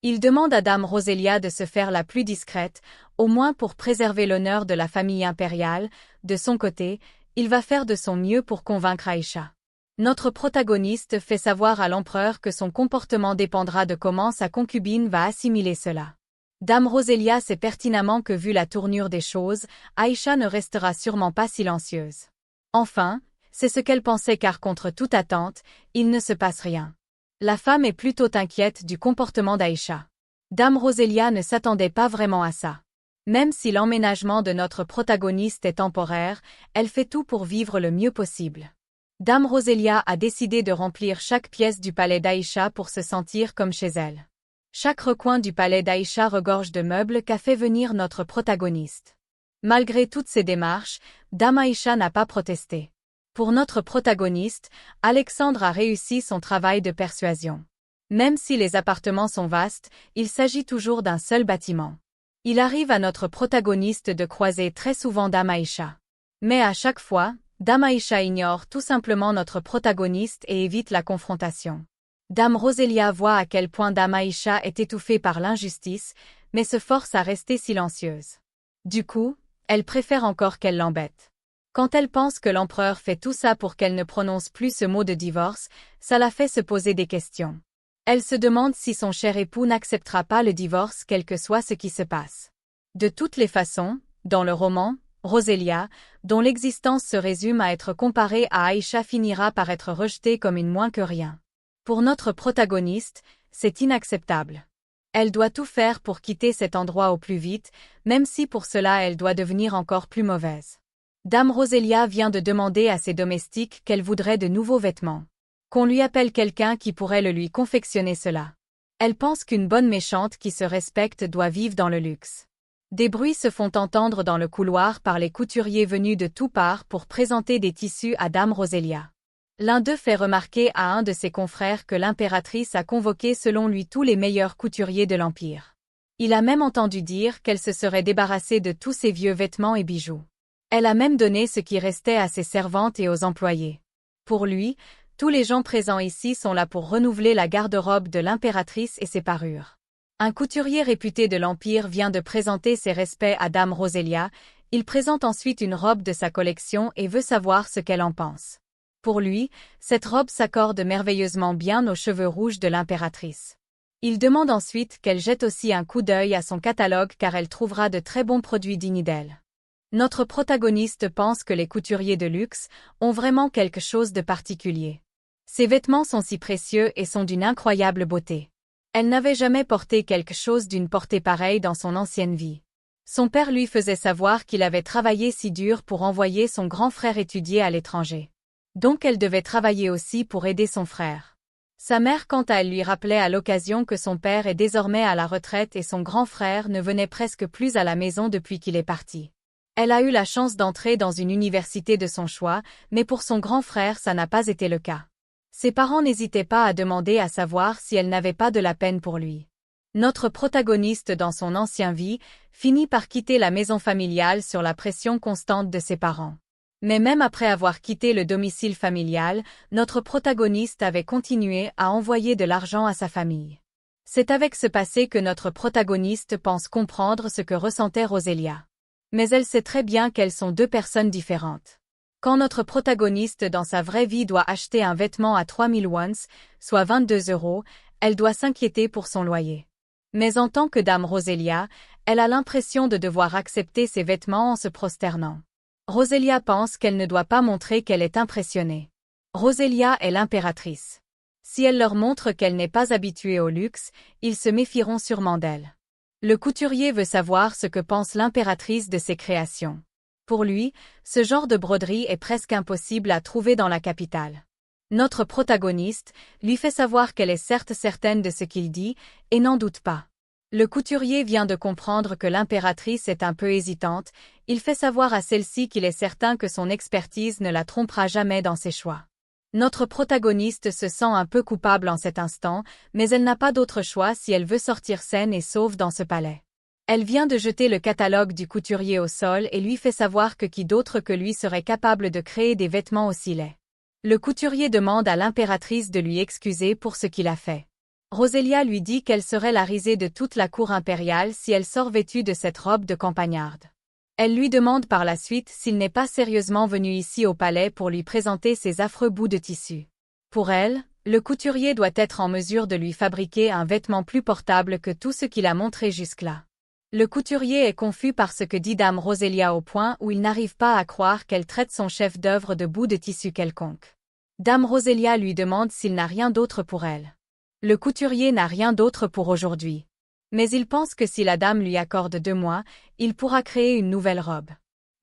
Il demande à Dame Roselia de se faire la plus discrète, au moins pour préserver l'honneur de la famille impériale. De son côté, il va faire de son mieux pour convaincre Aïcha. Notre protagoniste fait savoir à l'empereur que son comportement dépendra de comment sa concubine va assimiler cela. Dame Roselia sait pertinemment que vu la tournure des choses, Aïcha ne restera sûrement pas silencieuse. Enfin, c'est ce qu'elle pensait car contre toute attente, il ne se passe rien. La femme est plutôt inquiète du comportement d'Aïcha. Dame Roselia ne s'attendait pas vraiment à ça. Même si l'emménagement de notre protagoniste est temporaire, elle fait tout pour vivre le mieux possible. Dame Roselia a décidé de remplir chaque pièce du palais d'Aïcha pour se sentir comme chez elle. Chaque recoin du palais d'Aïcha regorge de meubles qu'a fait venir notre protagoniste. Malgré toutes ces démarches, Dame Aïcha n'a pas protesté. Pour notre protagoniste, Alexandre a réussi son travail de persuasion. Même si les appartements sont vastes, il s'agit toujours d'un seul bâtiment. Il arrive à notre protagoniste de croiser très souvent Dame Aïcha. Mais à chaque fois, Dame Aïcha ignore tout simplement notre protagoniste et évite la confrontation. Dame Roselia voit à quel point Dame Aïcha est étouffée par l'injustice, mais se force à rester silencieuse. Du coup, elle préfère encore qu'elle l'embête. Quand elle pense que l'empereur fait tout ça pour qu'elle ne prononce plus ce mot de divorce, ça la fait se poser des questions. Elle se demande si son cher époux n'acceptera pas le divorce quel que soit ce qui se passe. De toutes les façons, dans le roman, Roselia, dont l'existence se résume à être comparée à Aïcha finira par être rejetée comme une moins que rien. Pour notre protagoniste, c'est inacceptable. Elle doit tout faire pour quitter cet endroit au plus vite, même si pour cela elle doit devenir encore plus mauvaise. Dame Roselia vient de demander à ses domestiques qu'elle voudrait de nouveaux vêtements. Qu'on lui appelle quelqu'un qui pourrait le lui confectionner cela. Elle pense qu'une bonne méchante qui se respecte doit vivre dans le luxe. Des bruits se font entendre dans le couloir par les couturiers venus de tous parts pour présenter des tissus à Dame Roselia. L'un d'eux fait remarquer à un de ses confrères que l'impératrice a convoqué selon lui tous les meilleurs couturiers de l'Empire. Il a même entendu dire qu'elle se serait débarrassée de tous ses vieux vêtements et bijoux. Elle a même donné ce qui restait à ses servantes et aux employés. Pour lui, tous les gens présents ici sont là pour renouveler la garde-robe de l'impératrice et ses parures. Un couturier réputé de l'Empire vient de présenter ses respects à Dame Roselia, il présente ensuite une robe de sa collection et veut savoir ce qu'elle en pense. Pour lui, cette robe s'accorde merveilleusement bien aux cheveux rouges de l'impératrice. Il demande ensuite qu'elle jette aussi un coup d'œil à son catalogue car elle trouvera de très bons produits dignes d'elle. Notre protagoniste pense que les couturiers de luxe ont vraiment quelque chose de particulier. Ses vêtements sont si précieux et sont d'une incroyable beauté. Elle n'avait jamais porté quelque chose d'une portée pareille dans son ancienne vie. Son père lui faisait savoir qu'il avait travaillé si dur pour envoyer son grand frère étudier à l'étranger. Donc elle devait travailler aussi pour aider son frère. Sa mère quant à elle lui rappelait à l'occasion que son père est désormais à la retraite et son grand frère ne venait presque plus à la maison depuis qu'il est parti. Elle a eu la chance d'entrer dans une université de son choix, mais pour son grand frère ça n'a pas été le cas. Ses parents n'hésitaient pas à demander à savoir si elle n'avait pas de la peine pour lui. Notre protagoniste dans son ancienne vie finit par quitter la maison familiale sur la pression constante de ses parents. Mais même après avoir quitté le domicile familial, notre protagoniste avait continué à envoyer de l'argent à sa famille. C'est avec ce passé que notre protagoniste pense comprendre ce que ressentait Roselia. Mais elle sait très bien qu'elles sont deux personnes différentes. Quand notre protagoniste dans sa vraie vie doit acheter un vêtement à 3000 wons, soit 22 €, elle doit s'inquiéter pour son loyer. Mais en tant que Dame Roselia, elle a l'impression de devoir accepter ses vêtements en se prosternant. Roselia pense qu'elle ne doit pas montrer qu'elle est impressionnée. Roselia est l'impératrice. Si elle leur montre qu'elle n'est pas habituée au luxe, ils se méfieront sûrement d'elle. Le couturier veut savoir ce que pense l'impératrice de ses créations. Pour lui, ce genre de broderie est presque impossible à trouver dans la capitale. Notre protagoniste lui fait savoir qu'elle est certes certaine de ce qu'il dit, et n'en doute pas. Le couturier vient de comprendre que l'impératrice est un peu hésitante, il fait savoir à celle-ci qu'il est certain que son expertise ne la trompera jamais dans ses choix. Notre protagoniste se sent un peu coupable en cet instant, mais elle n'a pas d'autre choix si elle veut sortir saine et sauve dans ce palais. Elle vient de jeter le catalogue du couturier au sol et lui fait savoir que qui d'autre que lui serait capable de créer des vêtements aussi laids. Le couturier demande à l'impératrice de lui excuser pour ce qu'il a fait. Roselia lui dit qu'elle serait la risée de toute la cour impériale si elle sort vêtue de cette robe de campagnarde. Elle lui demande par la suite s'il n'est pas sérieusement venu ici au palais pour lui présenter ces affreux bouts de tissu. Pour elle, le couturier doit être en mesure de lui fabriquer un vêtement plus portable que tout ce qu'il a montré jusque-là. Le couturier est confus par ce que dit Dame Roselia au point où il n'arrive pas à croire qu'elle traite son chef-d'œuvre de bout de tissu quelconque. Dame Roselia lui demande s'il n'a rien d'autre pour elle. Le couturier n'a rien d'autre pour aujourd'hui. Mais il pense que si la dame lui accorde 2 mois, il pourra créer une nouvelle robe.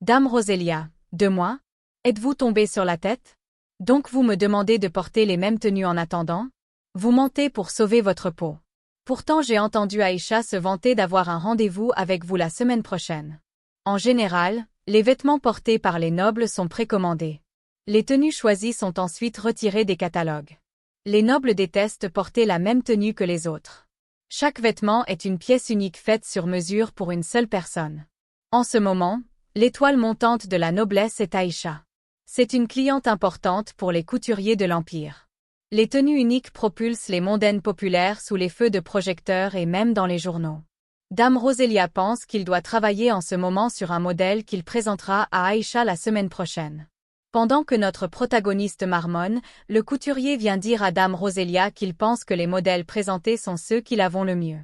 Dame Roselia, 2 mois? Êtes-vous tombée sur la tête? Donc vous me demandez de porter les mêmes tenues en attendant? Vous mentez pour sauver votre peau. Pourtant j'ai entendu Aïcha se vanter d'avoir un rendez-vous avec vous la semaine prochaine. En général, les vêtements portés par les nobles sont précommandés. Les tenues choisies sont ensuite retirées des catalogues. Les nobles détestent porter la même tenue que les autres. Chaque vêtement est une pièce unique faite sur mesure pour une seule personne. En ce moment, l'étoile montante de la noblesse est Aïcha. C'est une cliente importante pour les couturiers de l'Empire. Les tenues uniques propulsent les mondaines populaires sous les feux de projecteurs et même dans les journaux. Dame Roselia pense qu'il doit travailler en ce moment sur un modèle qu'il présentera à Aïcha la semaine prochaine. Pendant que notre protagoniste marmonne, le couturier vient dire à Dame Roselia qu'il pense que les modèles présentés sont ceux qui l'avont le mieux.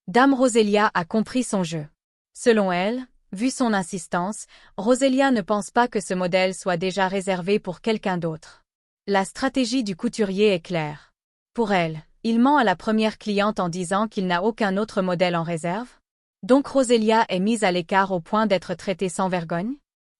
Dame Roselia a compris son jeu. Selon elle, vu son insistance, Roselia ne pense pas que ce modèle soit déjà réservé pour quelqu'un d'autre. La stratégie du couturier est claire. Pour elle, il ment à la première cliente en disant qu'il n'a aucun autre modèle en réserve. Donc Roselia est mise à l'écart au point d'être traitée sans vergogne?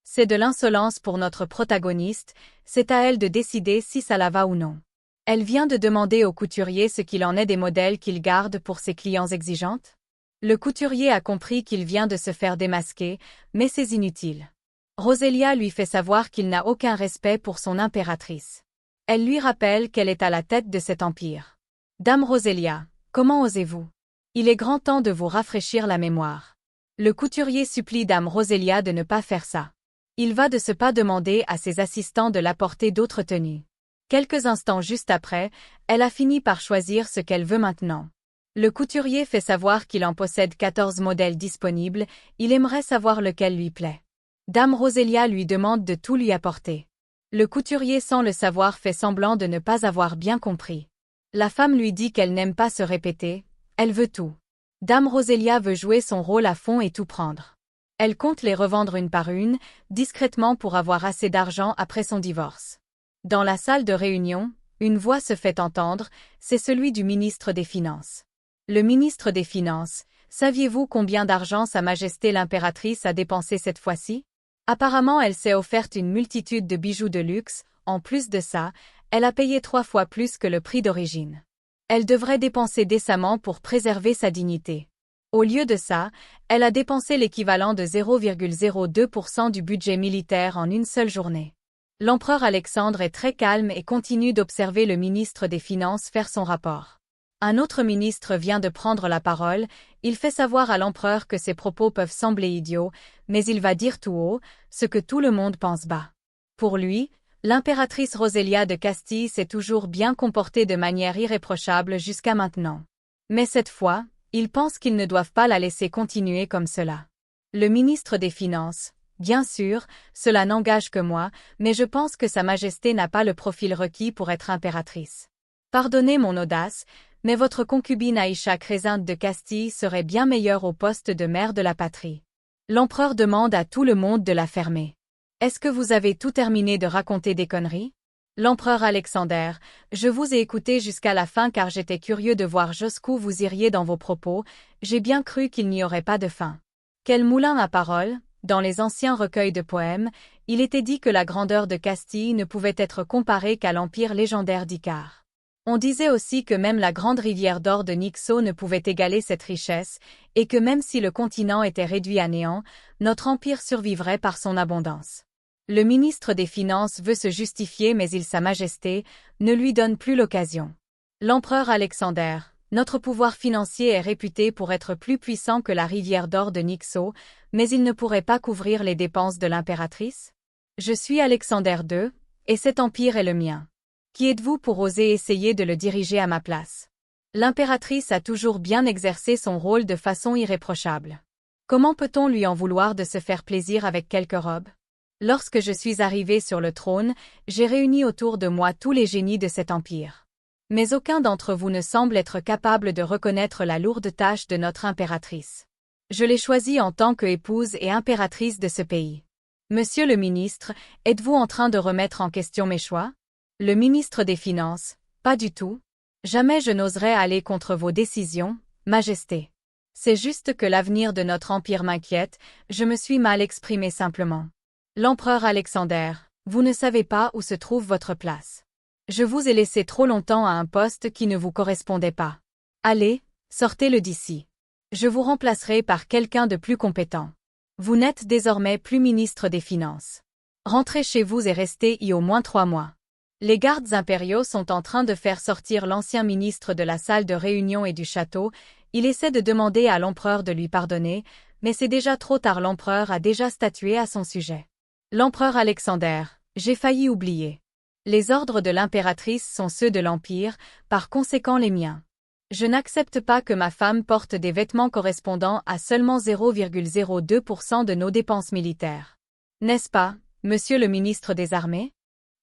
C'est de l'insolence pour notre protagoniste, c'est à elle de décider si ça la va ou non. Elle vient de demander au couturier ce qu'il en est des modèles qu'il garde pour ses clients exigeantes. Le couturier a compris qu'il vient de se faire démasquer, mais c'est inutile. Roselia lui fait savoir qu'il n'a aucun respect pour son impératrice. Elle lui rappelle qu'elle est à la tête de cet empire. Dame Roselia, comment osez-vous? Il est grand temps de vous rafraîchir la mémoire. Le couturier supplie Dame Roselia de ne pas faire ça. Il va de ce pas demander à ses assistants de l'apporter d'autres tenues. Quelques instants juste après, elle a fini par choisir ce qu'elle veut maintenant. Le couturier fait savoir qu'il en possède 14 modèles disponibles, il aimerait savoir lequel lui plaît. Dame Roselia lui demande de tout lui apporter. Le couturier sans le savoir fait semblant de ne pas avoir bien compris. La femme lui dit qu'elle n'aime pas se répéter, elle veut tout. Dame Roselia veut jouer son rôle à fond et tout prendre. Elle compte les revendre une par une, discrètement pour avoir assez d'argent après son divorce. Dans la salle de réunion, une voix se fait entendre, c'est celui du ministre des Finances. Le ministre des Finances, saviez-vous combien d'argent Sa Majesté l'impératrice a dépensé cette fois-ci? Apparemment elle s'est offerte une multitude de bijoux de luxe, en plus de ça, elle a payé 3 fois plus que le prix d'origine. Elle devrait dépenser décemment pour préserver sa dignité. Au lieu de ça, elle a dépensé l'équivalent de 0,02% du budget militaire en une seule journée. L'empereur Alexandre est très calme et continue d'observer le ministre des Finances faire son rapport. Un autre ministre vient de prendre la parole, il fait savoir à l'empereur que ses propos peuvent sembler idiots, mais il va dire tout haut, ce que tout le monde pense bas. Pour lui, l'impératrice Roselia de Castille s'est toujours bien comportée de manière irréprochable jusqu'à maintenant. Mais cette fois, il pense qu'ils ne doivent pas la laisser continuer comme cela. Le ministre des Finances, bien sûr, cela n'engage que moi, mais je pense que Sa Majesté n'a pas le profil requis pour être impératrice. Pardonnez mon audace, mais votre concubine Aïcha Crescente de Castille serait bien meilleure au poste de mère de la patrie. L'empereur demande à tout le monde de la fermer. Est-ce que vous avez tout terminé de raconter des conneries? L'empereur Alexander, je vous ai écouté jusqu'à la fin car j'étais curieux de voir jusqu'où vous iriez dans vos propos, j'ai bien cru qu'il n'y aurait pas de fin. Quel moulin à parole, dans les anciens recueils de poèmes, il était dit que la grandeur de Castille ne pouvait être comparée qu'à l'empire légendaire d'Icare. On disait aussi que même la grande rivière d'or de Nyxo ne pouvait égaler cette richesse, et que même si le continent était réduit à néant, notre empire survivrait par son abondance. Le ministre des Finances veut se justifier mais Sa Majesté ne lui donne plus l'occasion. L'empereur Alexander, notre pouvoir financier est réputé pour être plus puissant que la rivière d'or de Nyxo, mais il ne pourrait pas couvrir les dépenses de l'impératrice? Je suis Alexander II, et cet empire est le mien. Qui êtes-vous pour oser essayer de le diriger à ma place? L'impératrice a toujours bien exercé son rôle de façon irréprochable. Comment peut-on lui en vouloir de se faire plaisir avec quelques robes? Lorsque je suis arrivé sur le trône, j'ai réuni autour de moi tous les génies de cet empire. Mais aucun d'entre vous ne semble être capable de reconnaître la lourde tâche de notre impératrice. Je l'ai choisie en tant qu'épouse et impératrice de ce pays. Monsieur le ministre, êtes-vous en train de remettre en question mes choix? Le ministre des Finances, pas du tout. Jamais je n'oserais aller contre vos décisions, Majesté. C'est juste que l'avenir de notre empire m'inquiète, je me suis mal exprimé simplement. L'empereur Alexander, vous ne savez pas où se trouve votre place. Je vous ai laissé trop longtemps à un poste qui ne vous correspondait pas. Allez, sortez-le d'ici. Je vous remplacerai par quelqu'un de plus compétent. Vous n'êtes désormais plus ministre des Finances. Rentrez chez vous et restez y au moins 3 mois. Les gardes impériaux sont en train de faire sortir l'ancien ministre de la salle de réunion et du château, il essaie de demander à l'empereur de lui pardonner, mais c'est déjà trop tard, l'empereur a déjà statué à son sujet. L'empereur Alexander, j'ai failli oublier. Les ordres de l'impératrice sont ceux de l'empire, par conséquent les miens. Je n'accepte pas que ma femme porte des vêtements correspondant à seulement 0,02% de nos dépenses militaires. N'est-ce pas, monsieur le ministre des Armées?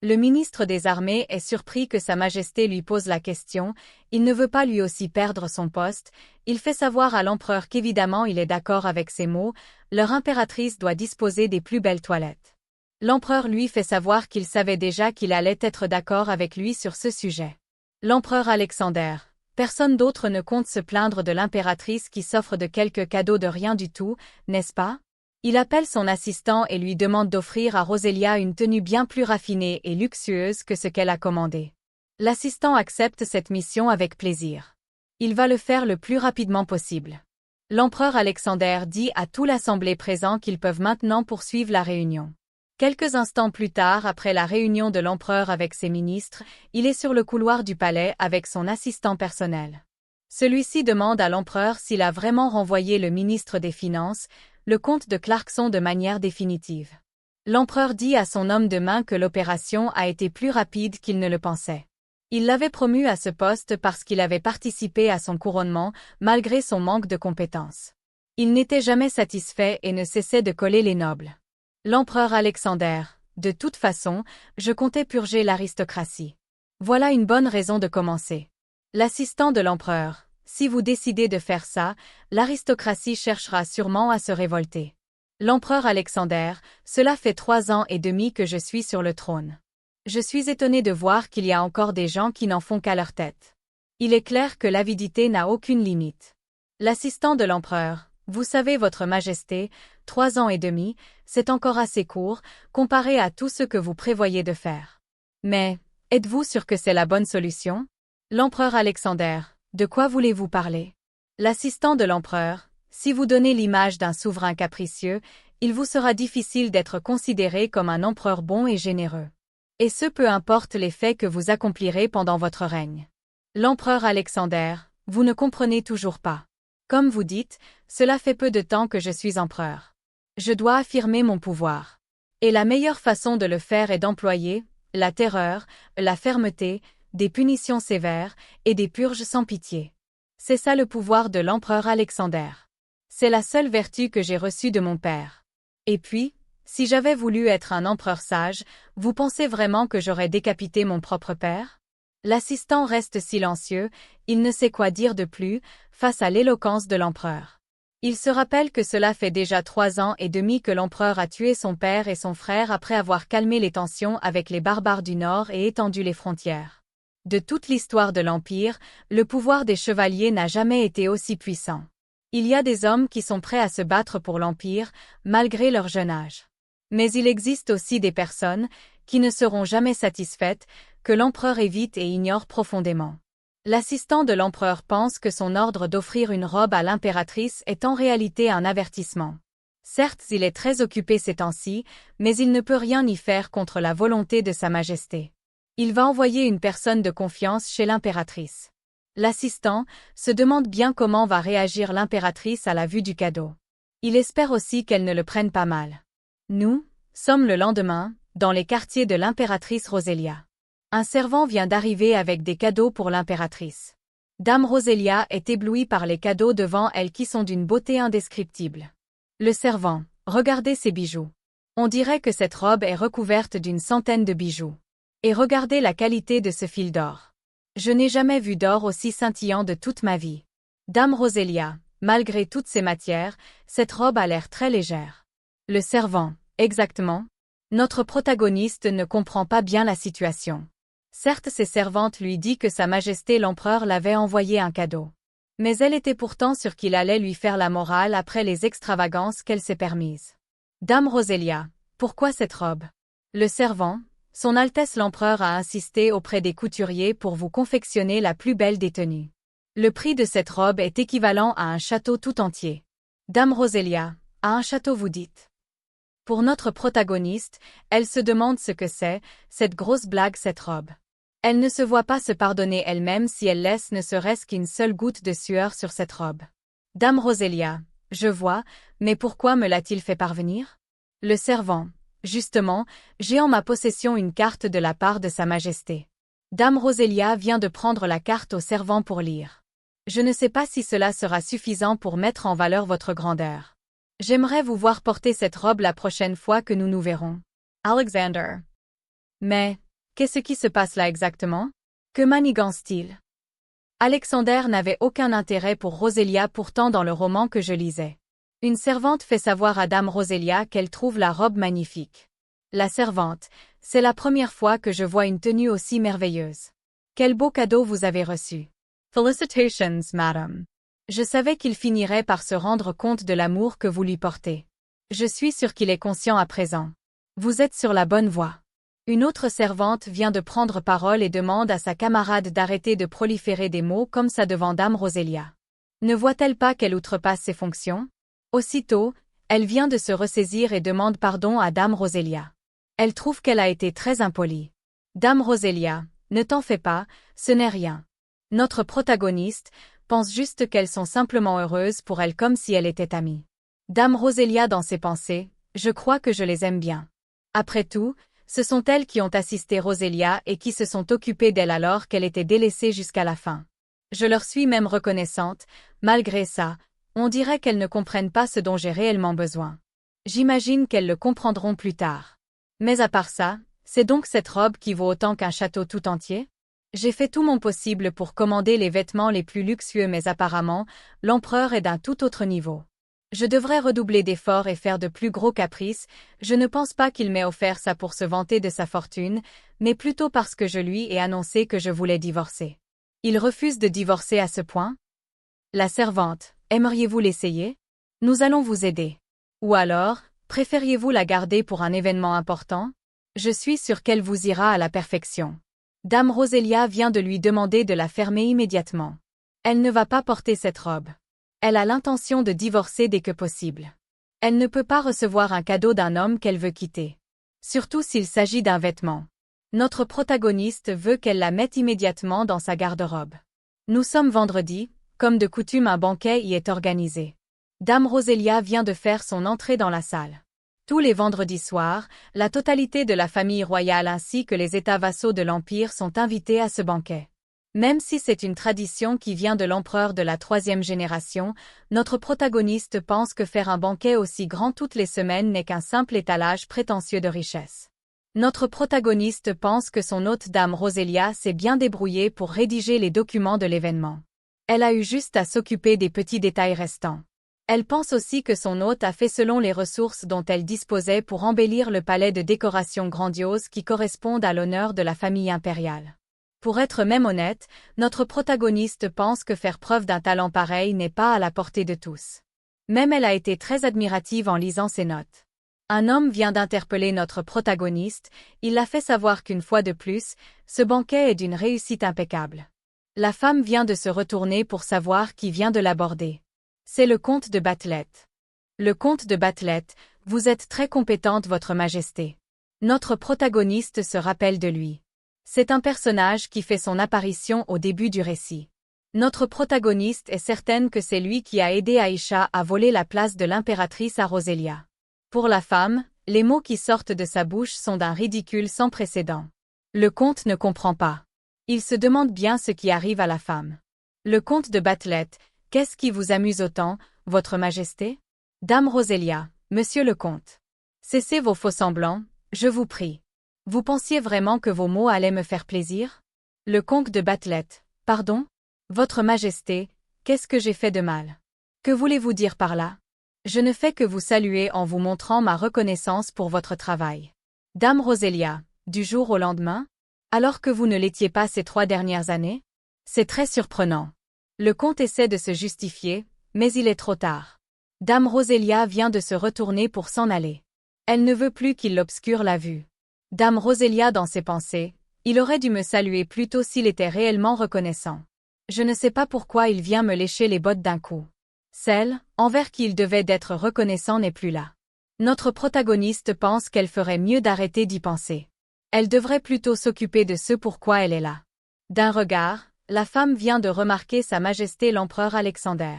Le ministre des Armées est surpris que Sa Majesté lui pose la question, il ne veut pas lui aussi perdre son poste, il fait savoir à l'empereur qu'évidemment il est d'accord avec ces mots, leur impératrice doit disposer des plus belles toilettes. L'empereur lui fait savoir qu'il savait déjà qu'il allait être d'accord avec lui sur ce sujet. L'empereur Alexander, personne d'autre ne compte se plaindre de l'impératrice qui s'offre de quelques cadeaux de rien du tout, n'est-ce pas? Il appelle son assistant et lui demande d'offrir à Roselia une tenue bien plus raffinée et luxueuse que ce qu'elle a commandé. L'assistant accepte cette mission avec plaisir. Il va le faire le plus rapidement possible. L'empereur Alexander dit à tout l'assemblée présent qu'ils peuvent maintenant poursuivre la réunion. Quelques instants plus tard, après la réunion de l'empereur avec ses ministres, il est sur le couloir du palais avec son assistant personnel. Celui-ci demande à l'empereur s'il a vraiment renvoyé le ministre des Finances, le comte de Clarkson, de manière définitive. L'empereur dit à son homme de main que l'opération a été plus rapide qu'il ne le pensait. Il l'avait promu à ce poste parce qu'il avait participé à son couronnement, malgré son manque de compétences. Il n'était jamais satisfait et ne cessait de coller les nobles. L'empereur Alexander: de toute façon, je comptais purger l'aristocratie. Voilà une bonne raison de commencer. L'assistant de l'empereur: si vous décidez de faire ça, l'aristocratie cherchera sûrement à se révolter. L'empereur Alexander: cela fait 3 ans et demi que je suis sur le trône. Je suis étonné de voir qu'il y a encore des gens qui n'en font qu'à leur tête. Il est clair que l'avidité n'a aucune limite. L'assistant de l'empereur: vous savez, votre majesté, 3 ans et demi, c'est encore assez court, comparé à tout ce que vous prévoyez de faire. Mais, êtes-vous sûr que c'est la bonne solution? L'empereur Alexander: de quoi voulez-vous parler? L'assistant de l'empereur: si vous donnez l'image d'un souverain capricieux, il vous sera difficile d'être considéré comme un empereur bon et généreux. Et ce, peu importe les faits que vous accomplirez pendant votre règne. L'empereur Alexander: vous ne comprenez toujours pas. Comme vous dites, cela fait peu de temps que je suis empereur. Je dois affirmer mon pouvoir. Et la meilleure façon de le faire est d'employer la terreur, la fermeté, des punitions sévères et des purges sans pitié. C'est ça le pouvoir de l'empereur Alexander. C'est la seule vertu que j'ai reçue de mon père. Et puis, si j'avais voulu être un empereur sage, vous pensez vraiment que j'aurais décapité mon propre père? L'assistant reste silencieux, il ne sait quoi dire de plus, face à l'éloquence de l'empereur. Il se rappelle que cela fait déjà 3 ans et demi que l'empereur a tué son père et son frère après avoir calmé les tensions avec les barbares du Nord et étendu les frontières. De toute l'histoire de l'Empire, le pouvoir des chevaliers n'a jamais été aussi puissant. Il y a des hommes qui sont prêts à se battre pour l'Empire, malgré leur jeune âge. Mais il existe aussi des personnes qui ne seront jamais satisfaites, que l'empereur évite et ignore profondément. L'assistant de l'empereur pense que son ordre d'offrir une robe à l'impératrice est en réalité un avertissement. Certes, il est très occupé ces temps-ci, mais il ne peut rien y faire contre la volonté de Sa Majesté. Il va envoyer une personne de confiance chez l'impératrice. L'assistant se demande bien comment va réagir l'impératrice à la vue du cadeau. Il espère aussi qu'elle ne le prenne pas mal. Nous sommes le lendemain, dans les quartiers de l'impératrice Roselia. Un servant vient d'arriver avec des cadeaux pour l'impératrice. Dame Roselia est éblouie par les cadeaux devant elle qui sont d'une beauté indescriptible. Le servant: regardez ces bijoux. On dirait que cette robe est recouverte d'une centaine de bijoux. Et regardez la qualité de ce fil d'or. Je n'ai jamais vu d'or aussi scintillant de toute ma vie. Dame Roselia: malgré toutes ces matières, cette robe a l'air très légère. Le servant: exactement. Notre protagoniste ne comprend pas bien la situation. Certes, ses servantes lui disent que Sa Majesté l'Empereur l'avait envoyé un cadeau. Mais elle était pourtant sûre qu'il allait lui faire la morale après les extravagances qu'elle s'est permises. Dame Roselia: pourquoi cette robe? Le servant: Son Altesse l'Empereur a insisté auprès des couturiers pour vous confectionner la plus belle des tenues. Le prix de cette robe est équivalent à un château tout entier. Dame Roselia: à un château, vous dites? Pour notre protagoniste, elle se demande ce que c'est, cette grosse blague, cette robe. Elle ne se voit pas se pardonner elle-même si elle laisse ne serait-ce qu'une seule goutte de sueur sur cette robe. Dame Roselia: je vois, mais pourquoi me l'a-t-il fait parvenir? Le servant: justement, j'ai en ma possession une carte de la part de Sa Majesté. Dame Roselia vient de prendre la carte au servant pour lire. Je ne sais pas si cela sera suffisant pour mettre en valeur votre grandeur. J'aimerais vous voir porter cette robe la prochaine fois que nous nous verrons. Alexander: mais, qu'est-ce qui se passe là exactement? Que manigance-t-il? Alexander n'avait aucun intérêt pour Roselia pourtant dans le roman que je lisais. Une servante fait savoir à Dame Roselia qu'elle trouve la robe magnifique. La servante: c'est la première fois que je vois une tenue aussi merveilleuse. Quel beau cadeau vous avez reçu. Felicitations, madame. Je savais qu'il finirait par se rendre compte de l'amour que vous lui portez. Je suis sûre qu'il est conscient à présent. Vous êtes sur la bonne voie. Une autre servante vient de prendre parole et demande à sa camarade d'arrêter de proliférer des mots comme ça devant Dame Rosélia. Ne voit-elle pas qu'elle outrepasse ses fonctions? Aussitôt, elle vient de se ressaisir et demande pardon à Dame Rosélia. Elle trouve qu'elle a été très impolie. Dame Rosélia, ne t'en fais pas, ce n'est rien. Notre protagoniste pense juste qu'elles sont simplement heureuses pour elle comme si elle était amie. Dame Rosélia dans ses pensées, je crois que je les aime bien. Après tout, ce sont elles qui ont assisté Rosélia et qui se sont occupées d'elle alors qu'elle était délaissée jusqu'à la fin. Je leur suis même reconnaissante, malgré ça, on dirait qu'elles ne comprennent pas ce dont j'ai réellement besoin. J'imagine qu'elles le comprendront plus tard. Mais à part ça, c'est donc cette robe qui vaut autant qu'un château tout entier? J'ai fait tout mon possible pour commander les vêtements les plus luxueux mais apparemment, l'empereur est d'un tout autre niveau. Je devrais redoubler d'efforts et faire de plus gros caprices, je ne pense pas qu'il m'ait offert ça pour se vanter de sa fortune, mais plutôt parce que je lui ai annoncé que je voulais divorcer. Il refuse de divorcer à ce point? La servante, aimeriez-vous l'essayer? Nous allons vous aider. Ou alors, préfériez-vous la garder pour un événement important? Je suis sûre qu'elle vous ira à la perfection. Dame Rosélia vient de lui demander de la fermer immédiatement. Elle ne va pas porter cette robe. Elle a l'intention de divorcer dès que possible. Elle ne peut pas recevoir un cadeau d'un homme qu'elle veut quitter. Surtout s'il s'agit d'un vêtement. Notre protagoniste veut qu'elle la mette immédiatement dans sa garde-robe. Nous sommes vendredi, comme de coutume un banquet y est organisé. Dame Rosélia vient de faire son entrée dans la salle. Tous les vendredis soirs, la totalité de la famille royale ainsi que les États vassaux de l'Empire sont invités à ce banquet. Même si c'est une tradition qui vient de l'empereur de la 3e génération, notre protagoniste pense que faire un banquet aussi grand toutes les semaines n'est qu'un simple étalage prétentieux de richesse. Notre protagoniste pense que son hôte Dame Rosélia s'est bien débrouillée pour rédiger les documents de l'événement. Elle a eu juste à s'occuper des petits détails restants. Elle pense aussi que son hôte a fait selon les ressources dont elle disposait pour embellir le palais de décorations grandioses qui correspondent à l'honneur de la famille impériale. Pour être même honnête, notre protagoniste pense que faire preuve d'un talent pareil n'est pas à la portée de tous. Même elle a été très admirative en lisant ses notes. Un homme vient d'interpeller notre protagoniste, il l'a fait savoir qu'une fois de plus, ce banquet est d'une réussite impeccable. La femme vient de se retourner pour savoir qui vient de l'aborder. C'est le comte de Batlet. Le comte de Batlet, vous êtes très compétente, Votre Majesté. Notre protagoniste se rappelle de lui. C'est un personnage qui fait son apparition au début du récit. Notre protagoniste est certaine que c'est lui qui a aidé Aïcha à voler la place de l'impératrice à Rosélia. Pour la femme, les mots qui sortent de sa bouche sont d'un ridicule sans précédent. Le comte ne comprend pas. Il se demande bien ce qui arrive à la femme. Le comte de Batlet, qu'est-ce qui vous amuse autant, Votre Majesté? Dame Rosélia, Monsieur le comte. Cessez vos faux-semblants, je vous prie. Vous pensiez vraiment que vos mots allaient me faire plaisir? Le comte de Batlet, pardon? Votre Majesté, qu'est-ce que j'ai fait de mal? Que voulez-vous dire par là? Je ne fais que vous saluer en vous montrant ma reconnaissance pour votre travail. Dame Rosélia, du jour au lendemain? Alors que vous ne l'étiez pas ces 3 dernières années? C'est très surprenant. Le comte essaie de se justifier, mais il est trop tard. Dame Rosélia vient de se retourner pour s'en aller. Elle ne veut plus qu'il l'obscure la vue. Dame Rosélia dans ses pensées, il aurait dû me saluer plus tôt s'il était réellement reconnaissant. Je ne sais pas pourquoi il vient me lécher les bottes d'un coup. Celle, envers qui il devait d'être reconnaissant n'est plus là. Notre protagoniste pense qu'elle ferait mieux d'arrêter d'y penser. Elle devrait plutôt s'occuper de ce pourquoi elle est là. D'un regard, la femme vient de remarquer Sa Majesté l'Empereur Alexander.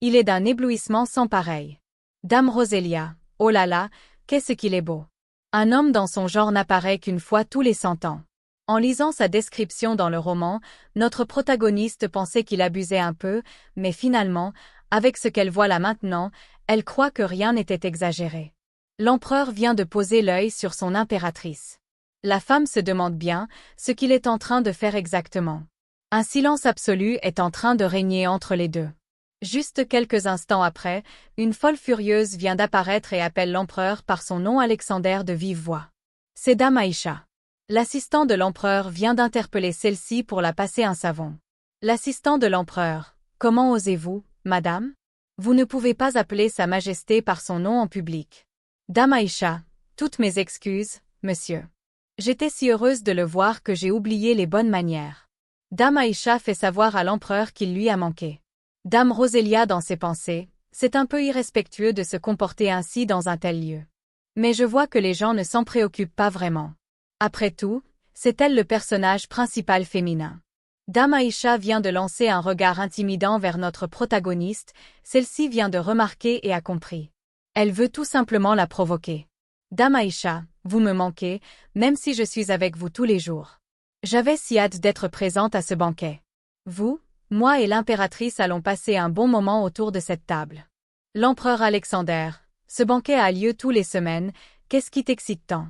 Il est d'un éblouissement sans pareil. Dame Rosélia, oh là là, qu'est-ce qu'il est beau. Un homme dans son genre n'apparaît qu'une fois tous les 100 ans. En lisant sa description dans le roman, notre protagoniste pensait qu'il abusait un peu, mais finalement, avec ce qu'elle voit là maintenant, elle croit que rien n'était exagéré. L'empereur vient de poser l'œil sur son impératrice. La femme se demande bien ce qu'il est en train de faire exactement. Un silence absolu est en train de régner entre les deux. Juste quelques instants après, une folle furieuse vient d'apparaître et appelle l'empereur par son nom Alexander de vive voix. C'est Dame Aïcha. L'assistant de l'empereur vient d'interpeller celle-ci pour la passer un savon. L'assistant de l'empereur, comment osez-vous, madame? Vous ne pouvez pas appeler Sa Majesté par son nom en public. Dame Aïcha, toutes mes excuses, monsieur. J'étais si heureuse de le voir que j'ai oublié les bonnes manières. Dame Aïcha fait savoir à l'empereur qu'il lui a manqué. Dame Rosélia dans ses pensées, c'est un peu irrespectueux de se comporter ainsi dans un tel lieu. Mais je vois que les gens ne s'en préoccupent pas vraiment. Après tout, c'est elle le personnage principal féminin. Dame Aïcha vient de lancer un regard intimidant vers notre protagoniste, celle-ci vient de remarquer et a compris. Elle veut tout simplement la provoquer. Dame Aïcha, vous me manquez, même si je suis avec vous tous les jours. J'avais si hâte d'être présente à ce banquet. Vous, moi et l'impératrice allons passer un bon moment autour de cette table. L'empereur Alexander, ce banquet a lieu tous les semaines, qu'est-ce qui t'excite tant?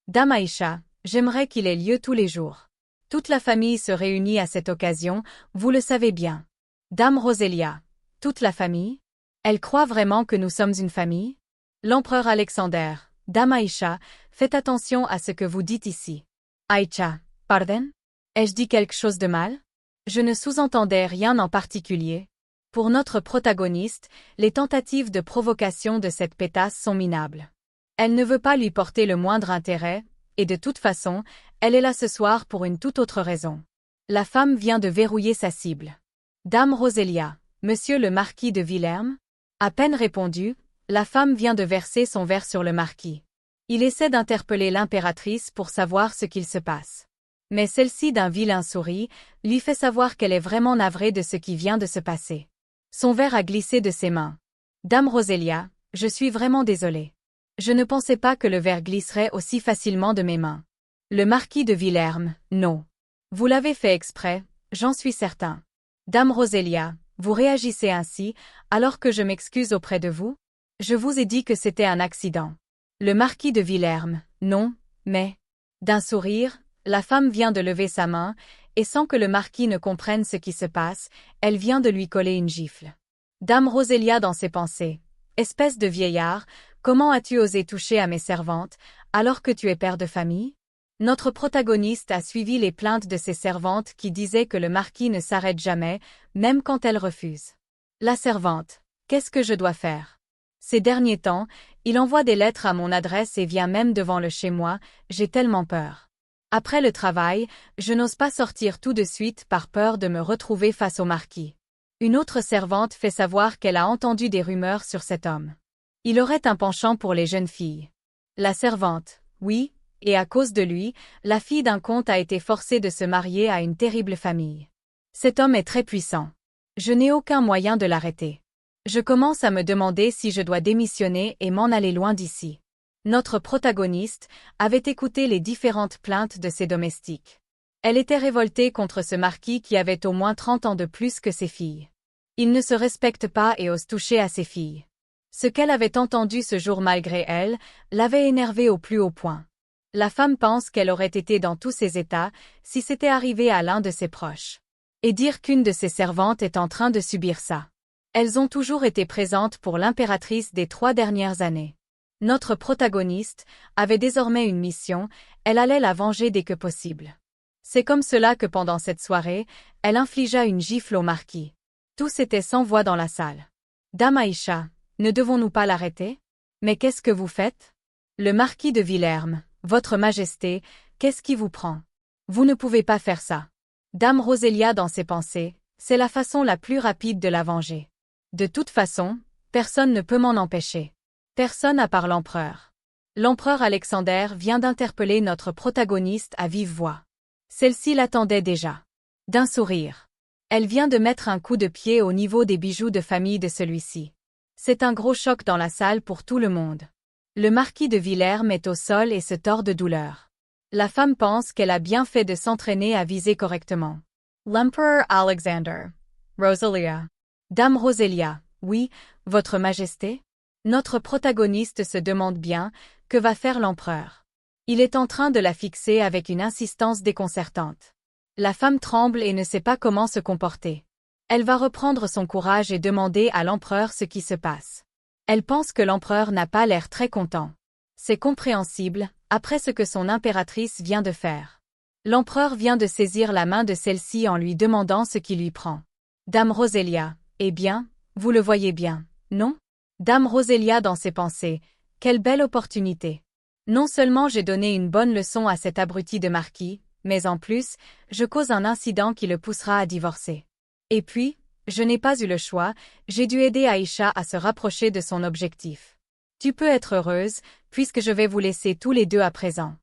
Dame Aïcha, j'aimerais qu'il ait lieu tous les jours. Toute la famille se réunit à cette occasion, vous le savez bien. Dame Rosélia, toute la famille? Elle croit vraiment que nous sommes une famille? L'empereur Alexander, Dame Aïcha, faites attention à ce que vous dites ici. Aïcha, pardon? Ai-je dit quelque chose de mal? Je ne sous-entendais rien en particulier. Pour notre protagoniste, les tentatives de provocation de cette pétasse sont minables. Elle ne veut pas lui porter le moindre intérêt, et de toute façon, elle est là ce soir pour une toute autre raison. La femme vient de verrouiller sa cible. Dame Rosélia, monsieur le marquis de Villerme? À peine répondu, la femme vient de verser son verre sur le marquis. Il essaie d'interpeller l'impératrice pour savoir ce qu'il se passe. Mais celle-ci d'un vilain sourire, lui fait savoir qu'elle est vraiment navrée de ce qui vient de se passer. Son verre a glissé de ses mains. Dame Rosélia, je suis vraiment désolée. Je ne pensais pas que le verre glisserait aussi facilement de mes mains. Le marquis de Villerme, non. Vous l'avez fait exprès, j'en suis certain. Dame Rosélia, vous réagissez ainsi, alors que je m'excuse auprès de vous? Je vous ai dit que c'était un accident. Le marquis de Villerme, non, mais... D'un sourire, la femme vient de lever sa main, et sans que le marquis ne comprenne ce qui se passe, elle vient de lui coller une gifle. Dame Rosélia dans ses pensées. Espèce de vieillard, comment as-tu osé toucher à mes servantes, alors que tu es père de famille? Notre protagoniste a suivi les plaintes de ses servantes qui disaient que le marquis ne s'arrête jamais, même quand elles refusent. La servante, qu'est-ce que je dois faire? Ces derniers temps, il envoie des lettres à mon adresse et vient même devant le chez moi, j'ai tellement peur. Après le travail, je n'ose pas sortir tout de suite par peur de me retrouver face au marquis. Une autre servante fait savoir qu'elle a entendu des rumeurs sur cet homme. Il aurait un penchant pour les jeunes filles. La servante, oui, et à cause de lui, la fille d'un comte a été forcée de se marier à une terrible famille. Cet homme est très puissant. Je n'ai aucun moyen de l'arrêter. Je commence à me demander si je dois démissionner et m'en aller loin d'ici. Notre protagoniste avait écouté les différentes plaintes de ses domestiques. Elle était révoltée contre ce marquis qui avait au moins 30 ans de plus que ses filles. Il ne se respecte pas et ose toucher à ses filles. Ce qu'elle avait entendu ce jour malgré elle, l'avait énervée au plus haut point. La femme pense qu'elle aurait été dans tous ses états si c'était arrivé à l'un de ses proches. Et dire qu'une de ses servantes est en train de subir ça. Elles ont toujours été présentes pour l'impératrice des 3 dernières années. Notre protagoniste avait désormais une mission, elle allait la venger dès que possible. C'est comme cela que pendant cette soirée, elle infligea une gifle au marquis. Tous étaient sans voix dans la salle. Dame Aïcha, ne devons-nous pas l'arrêter? Mais qu'est-ce que vous faites? Le marquis de Villerme, Votre Majesté, qu'est-ce qui vous prend? Vous ne pouvez pas faire ça. Dame Rosélia dans ses pensées, c'est la façon la plus rapide de la venger. De toute façon, personne ne peut m'en empêcher. Personne à part l'empereur. L'empereur Alexander vient d'interpeller notre protagoniste à vive voix. Celle-ci l'attendait déjà. D'un sourire. Elle vient de mettre un coup de pied au niveau des bijoux de famille de celui-ci. C'est un gros choc dans la salle pour tout le monde. Le marquis de Villerme est au sol et se tord de douleur. La femme pense qu'elle a bien fait de s'entraîner à viser correctement. L'empereur Alexander. Rosélia. Dame Rosélia, oui, Votre Majesté? Notre protagoniste se demande bien, que va faire l'empereur? Il est en train de la fixer avec une insistance déconcertante. La femme tremble et ne sait pas comment se comporter. Elle va reprendre son courage et demander à l'empereur ce qui se passe. Elle pense que l'empereur n'a pas l'air très content. C'est compréhensible, après ce que son impératrice vient de faire. L'empereur vient de saisir la main de celle-ci en lui demandant ce qui lui prend. Dame Rosélia, eh bien, vous le voyez bien, non? Dame Rosélia dans ses pensées, quelle belle opportunité. Non seulement j'ai donné une bonne leçon à cet abruti de marquis, mais en plus, je cause un incident qui le poussera à divorcer. Et puis, je n'ai pas eu le choix, j'ai dû aider Aïcha à se rapprocher de son objectif. Tu peux être heureuse, puisque je vais vous laisser tous les deux à présent.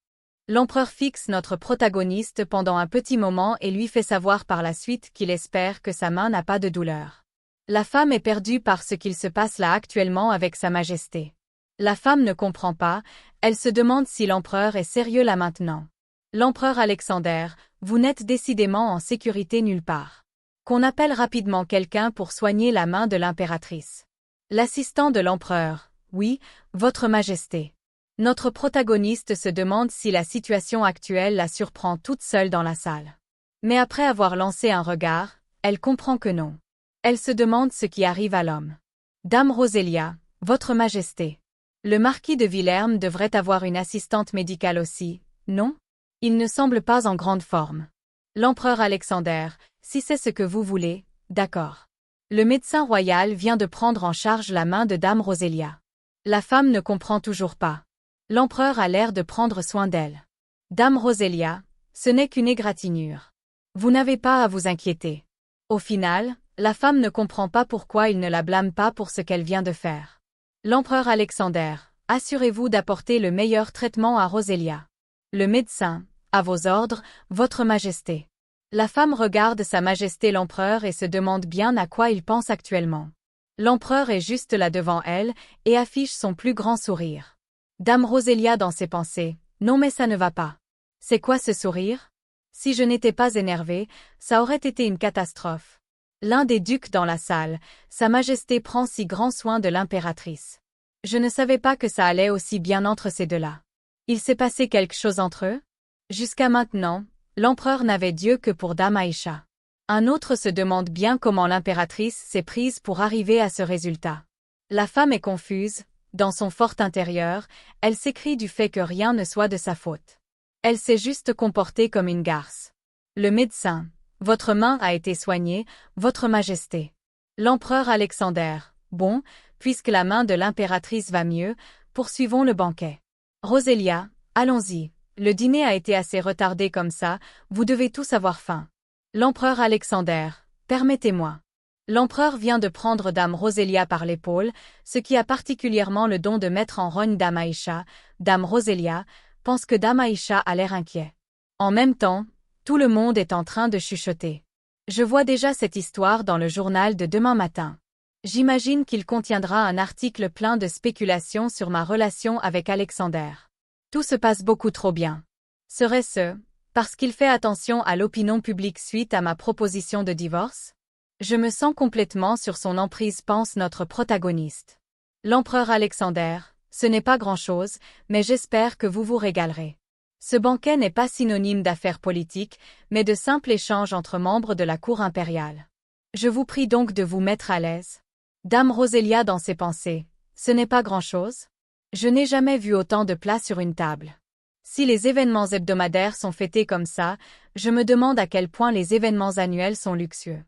L'empereur fixe notre protagoniste pendant un petit moment et lui fait savoir par la suite qu'il espère que sa main n'a pas de douleur. La femme est perdue par ce qu'il se passe là actuellement avec Sa Majesté. La femme ne comprend pas, elle se demande si l'empereur est sérieux là maintenant. L'empereur Alexander, vous n'êtes décidément en sécurité nulle part. Qu'on appelle rapidement quelqu'un pour soigner la main de l'impératrice. L'assistant de l'empereur, oui, Votre Majesté. Notre protagoniste se demande si la situation actuelle la surprend toute seule dans la salle. Mais après avoir lancé un regard, elle comprend que non. Elle se demande ce qui arrive à l'homme. Dame Rosélia, Votre Majesté. Le marquis de Villerme devrait avoir une assistante médicale aussi, non? Il ne semble pas en grande forme. L'empereur Alexander, si c'est ce que vous voulez, d'accord. Le médecin royal vient de prendre en charge la main de Dame Rosélia. La femme ne comprend toujours pas. L'empereur a l'air de prendre soin d'elle. Dame Rosélia, ce n'est qu'une égratignure. Vous n'avez pas à vous inquiéter. Au final, la femme ne comprend pas pourquoi il ne la blâme pas pour ce qu'elle vient de faire. L'empereur Alexander, assurez-vous d'apporter le meilleur traitement à Rosélia. Le médecin, à vos ordres, Votre Majesté. La femme regarde Sa Majesté l'empereur et se demande bien à quoi il pense actuellement. L'empereur est juste là devant elle et affiche son plus grand sourire. Dame Rosélia dans ses pensées, non mais ça ne va pas. C'est quoi ce sourire? Si je n'étais pas énervée, ça aurait été une catastrophe. L'un des ducs dans la salle, Sa Majesté prend si grand soin de l'impératrice. Je ne savais pas que ça allait aussi bien entre ces deux-là. Il s'est passé quelque chose entre eux? Jusqu'à maintenant, l'empereur n'avait Dieu que pour Dame Aïcha. Un autre se demande bien comment l'impératrice s'est prise pour arriver à ce résultat. La femme est confuse, dans son fort intérieur, elle s'écrie du fait que rien ne soit de sa faute. Elle s'est juste comportée comme une garce. Le médecin, Votre main a été soignée, Votre Majesté. L'empereur Alexander, bon, puisque la main de l'impératrice va mieux, poursuivons le banquet. Rosélia, allons-y, le dîner a été assez retardé comme ça, vous devez tous avoir faim. L'empereur Alexander, permettez-moi. L'empereur vient de prendre Dame Rosélia par l'épaule, ce qui a particulièrement le don de mettre en rogne Dame Aïcha. Dame Rosélia pense que Dame Aïcha a l'air inquiet. En même temps, tout le monde est en train de chuchoter. Je vois déjà cette histoire dans le journal de demain matin. J'imagine qu'il contiendra un article plein de spéculations sur ma relation avec Alexander. Tout se passe beaucoup trop bien. Serait-ce parce qu'il fait attention à l'opinion publique suite à ma proposition de divorce? Je me sens complètement sur son emprise, pense notre protagoniste. L'empereur Alexander, ce n'est pas grand-chose, mais j'espère que vous vous régalerez. Ce banquet n'est pas synonyme d'affaires politiques, mais de simple échange entre membres de la cour impériale. Je vous prie donc de vous mettre à l'aise. Dame Rosélia dans ses pensées, ce n'est pas grand-chose? Je n'ai jamais vu autant de plats sur une table. Si les événements hebdomadaires sont fêtés comme ça, je me demande à quel point les événements annuels sont luxueux.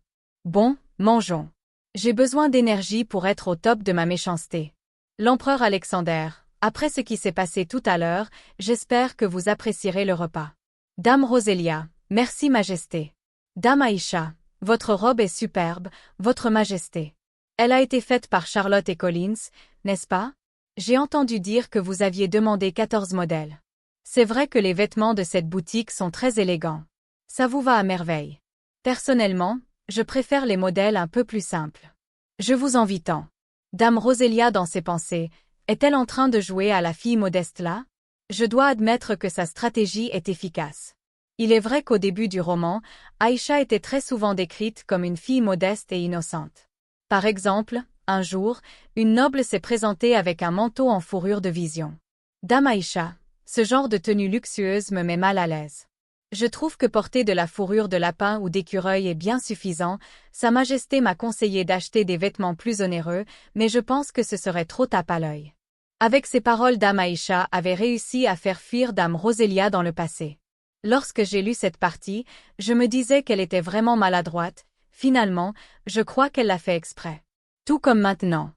Bon, mangeons. J'ai besoin d'énergie pour être au top de ma méchanceté. L'empereur Alexander, après ce qui s'est passé tout à l'heure, j'espère que vous apprécierez le repas. Dame Rosélia, merci Majesté. Dame Aïcha, votre robe est superbe, Votre Majesté. Elle a été faite par Charlotte et Collins, n'est-ce pas? J'ai entendu dire que vous aviez demandé 14 modèles. C'est vrai que les vêtements de cette boutique sont très élégants. Ça vous va à merveille. Personnellement, je préfère les modèles un peu plus simples. Je vous envie tant. Dame Rosélia dans ses pensées, est-elle en train de jouer à la fille modeste là? Je dois admettre que sa stratégie est efficace. Il est vrai qu'au début du roman, Aïcha était très souvent décrite comme une fille modeste et innocente. Par exemple, un jour, une noble s'est présentée avec un manteau en fourrure de vision. Dame Aïcha, ce genre de tenue luxueuse me met mal à l'aise. Je trouve que porter de la fourrure de lapin ou d'écureuil est bien suffisant. Sa Majesté m'a conseillé d'acheter des vêtements plus onéreux, mais je pense que ce serait trop tape à l'œil. Avec ces paroles, Dame Aïcha avait réussi à faire fuir Dame Rosélia dans le passé. Lorsque j'ai lu cette partie, je me disais qu'elle était vraiment maladroite. Finalement, je crois qu'elle l'a fait exprès. Tout comme maintenant.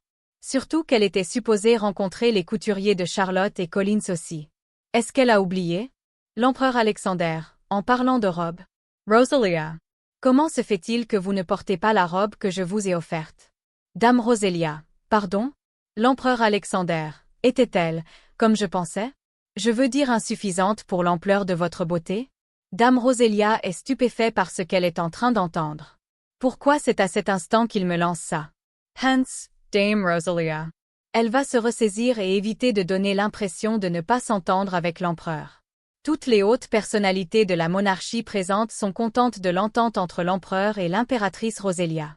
Surtout qu'elle était supposée rencontrer les couturiers de Charlotte et Collins aussi. Est-ce qu'elle a oublié? L'empereur Alexander, en parlant de robe. Rosalia. Comment se fait-il que vous ne portez pas la robe que je vous ai offerte? Dame Roselia. Pardon? L'empereur Alexander. Était-elle, comme je pensais? Je veux dire insuffisante pour l'ampleur de votre beauté? Dame Roselia est stupéfaite par ce qu'elle est en train d'entendre. Pourquoi c'est à cet instant qu'il me lance ça? Hence, Dame Rosalia. Elle va se ressaisir et éviter de donner l'impression de ne pas s'entendre avec l'empereur. Toutes les hautes personnalités de la monarchie présentes sont contentes de l'entente entre l'empereur et l'impératrice Roselia.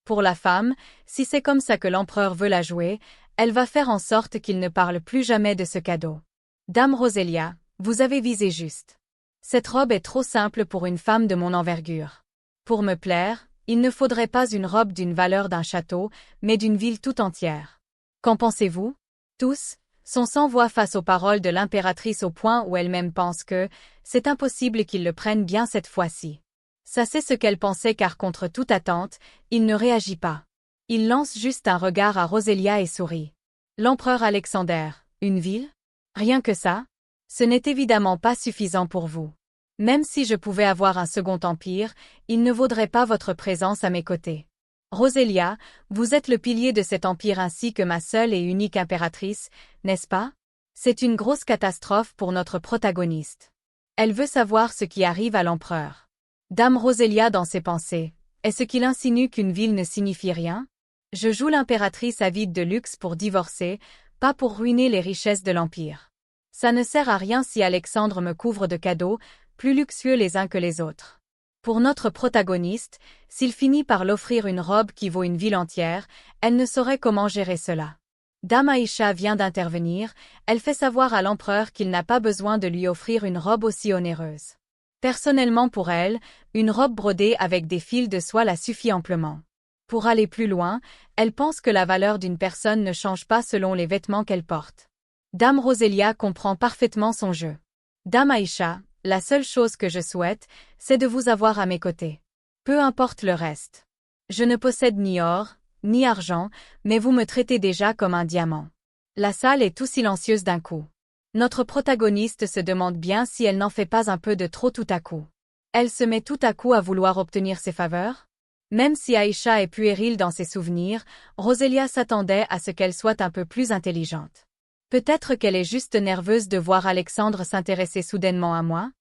Pour la femme, si c'est comme ça que l'empereur veut la jouer, elle va faire en sorte qu'il ne parle plus jamais de ce cadeau. Dame Roselia, vous avez visé juste. Cette robe est trop simple pour une femme de mon envergure. Pour me plaire, il ne faudrait pas une robe d'une valeur d'un château, mais d'une ville tout entière. Qu'en pensez-vous? Tous sont sans voix face aux paroles de l'impératrice au point où elle-même pense que c'est impossible qu'il le prenne bien cette fois-ci. Ça c'est ce qu'elle pensait car contre toute attente, il ne réagit pas. Il lance juste un regard à Roselia et sourit. L'empereur Alexander, une ville? Rien que ça? Ce n'est évidemment pas suffisant pour vous. Même si je pouvais avoir un second empire, il ne vaudrait pas votre présence à mes côtés. Roselia, vous êtes le pilier de cet empire ainsi que ma seule et unique impératrice, n'est-ce pas? C'est une grosse catastrophe pour notre protagoniste. Elle veut savoir ce qui arrive à l'empereur. Dame Roselia dans ses pensées, est-ce qu'il insinue qu'une ville ne signifie rien? Je joue l'impératrice avide de luxe pour divorcer, pas pour ruiner les richesses de l'empire. Ça ne sert à rien si Alexandre me couvre de cadeaux, plus luxueux les uns que les autres. Pour notre protagoniste, s'il finit par l'offrir une robe qui vaut une ville entière, elle ne saurait comment gérer cela. Dame Aïcha vient d'intervenir, elle fait savoir à l'empereur qu'il n'a pas besoin de lui offrir une robe aussi onéreuse. Personnellement pour elle, une robe brodée avec des fils de soie la suffit amplement. Pour aller plus loin, elle pense que la valeur d'une personne ne change pas selon les vêtements qu'elle porte. Dame Roselia comprend parfaitement son jeu. Dame Aïcha, la seule chose que je souhaite, c'est de vous avoir à mes côtés. Peu importe le reste. Je ne possède ni or, ni argent, mais vous me traitez déjà comme un diamant. La salle est tout silencieuse d'un coup. Notre protagoniste se demande bien si elle n'en fait pas un peu de trop tout à coup. Elle se met tout à coup à vouloir obtenir ses faveurs? Même si Aïcha est puérile dans ses souvenirs, Roselia s'attendait à ce qu'elle soit un peu plus intelligente. Peut-être qu'elle est juste nerveuse de voir Alexandre s'intéresser soudainement à moi?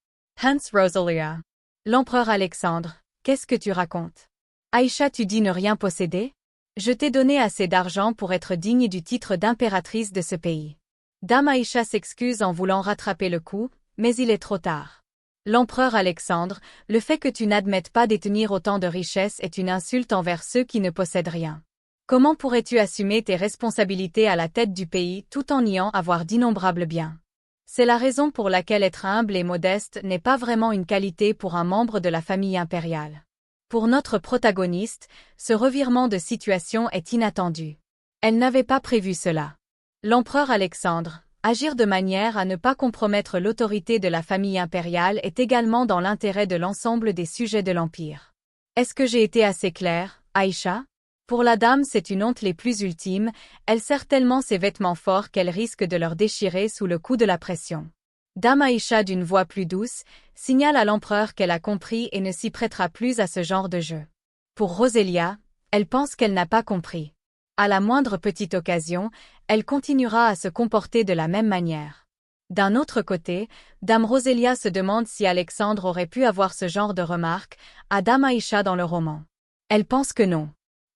Hans Rosalia. L'empereur Alexandre, qu'est-ce que tu racontes? Aïcha, tu dis ne rien posséder? Je t'ai donné assez d'argent pour être digne du titre d'impératrice de ce pays. Dame Aïcha s'excuse en voulant rattraper le coup, mais il est trop tard. L'empereur Alexandre, le fait que tu n'admettes pas détenir autant de richesses est une insulte envers ceux qui ne possèdent rien. Comment pourrais-tu assumer tes responsabilités à la tête du pays tout en niant avoir d'innombrables biens? C'est la raison pour laquelle être humble et modeste n'est pas vraiment une qualité pour un membre de la famille impériale. Pour notre protagoniste, ce revirement de situation est inattendu. Elle n'avait pas prévu cela. L'empereur Alexandre, agir de manière à ne pas compromettre l'autorité de la famille impériale est également dans l'intérêt de l'ensemble des sujets de l'empire. Est-ce que j'ai été assez claire, Aïcha? Pour la dame, c'est une honte les plus ultimes, elle serre tellement ses vêtements forts qu'elle risque de leur déchirer sous le coup de la pression. Dame Aïcha d'une voix plus douce, signale à l'empereur qu'elle a compris et ne s'y prêtera plus à ce genre de jeu. Pour Roselia, elle pense qu'elle n'a pas compris. À la moindre petite occasion, elle continuera à se comporter de la même manière. D'un autre côté, Dame Roselia se demande si Alexandre aurait pu avoir ce genre de remarques à Dame Aïcha dans le roman. Elle pense que non.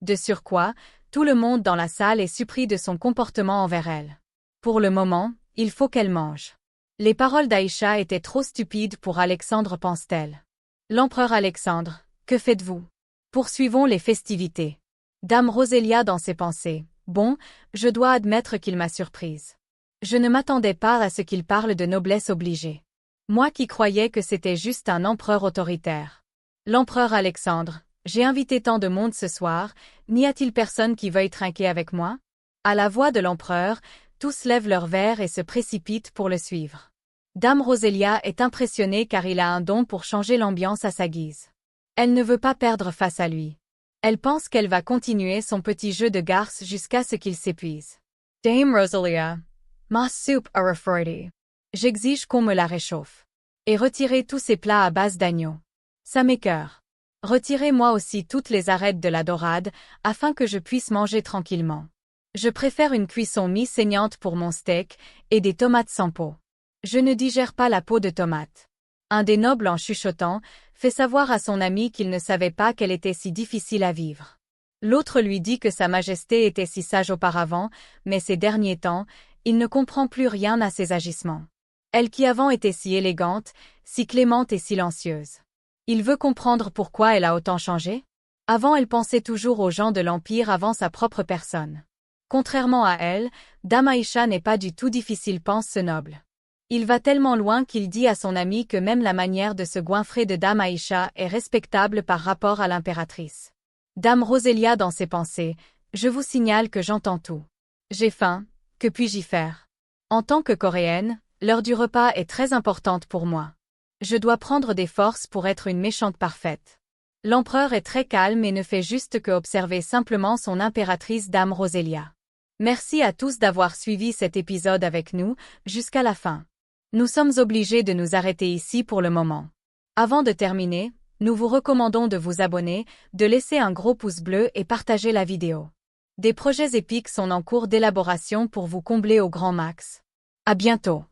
De surcroît, tout le monde dans la salle est surpris de son comportement envers elle. Pour le moment, il faut qu'elle mange. Les paroles d'Aïcha étaient trop stupides pour Alexandre, pense-t-elle. L'empereur Alexandre, que faites-vous? Poursuivons les festivités. Dame Roselia dans ses pensées, bon, je dois admettre qu'il m'a surprise. Je ne m'attendais pas à ce qu'il parle de noblesse obligée. Moi qui croyais que c'était juste un empereur autoritaire. L'empereur Alexandre, j'ai invité tant de monde ce soir, n'y a-t-il personne qui veuille trinquer avec moi? À la voix de l'empereur, tous lèvent leurs verres et se précipitent pour le suivre. Dame Roselia est impressionnée car il a un don pour changer l'ambiance à sa guise. Elle ne veut pas perdre face à lui. Elle pense qu'elle va continuer son petit jeu de garce jusqu'à ce qu'il s'épuise. Dame Rosalia. Ma soup a refroidi. J'exige qu'on me la réchauffe. Et retirez tous ces plats à base d'agneau. Ça m'écœure. Retirez-moi aussi toutes les arêtes de la dorade, afin que je puisse manger tranquillement. Je préfère une cuisson mi-saignante pour mon steak, et des tomates sans peau. Je ne digère pas la peau de tomate. Un des nobles en chuchotant, fait savoir à son ami qu'il ne savait pas qu'elle était si difficile à vivre. L'autre lui dit que sa majesté était si sage auparavant, mais ces derniers temps, il ne comprend plus rien à ses agissements. Elle qui avant était si élégante, si clémente et silencieuse. Il veut comprendre pourquoi elle a autant changé? Avant elle pensait toujours aux gens de l'Empire avant sa propre personne. Contrairement à elle, Dame Aïcha n'est pas du tout difficile, pense ce noble. Il va tellement loin qu'il dit à son ami que même la manière de se goinfrer de Dame Aïcha est respectable par rapport à l'impératrice. Dame Rosélia dans ses pensées, je vous signale que j'entends tout. J'ai faim, que puis-je y faire? En tant que Coréenne, l'heure du repas est très importante pour moi. Je dois prendre des forces pour être une méchante parfaite. L'empereur est très calme et ne fait juste que observer simplement son impératrice Dame Rosélia. Merci à tous d'avoir suivi cet épisode avec nous, jusqu'à la fin. Nous sommes obligés de nous arrêter ici pour le moment. Avant de terminer, nous vous recommandons de vous abonner, de laisser un gros pouce bleu et partager la vidéo. Des projets épiques sont en cours d'élaboration pour vous combler au grand max. À bientôt.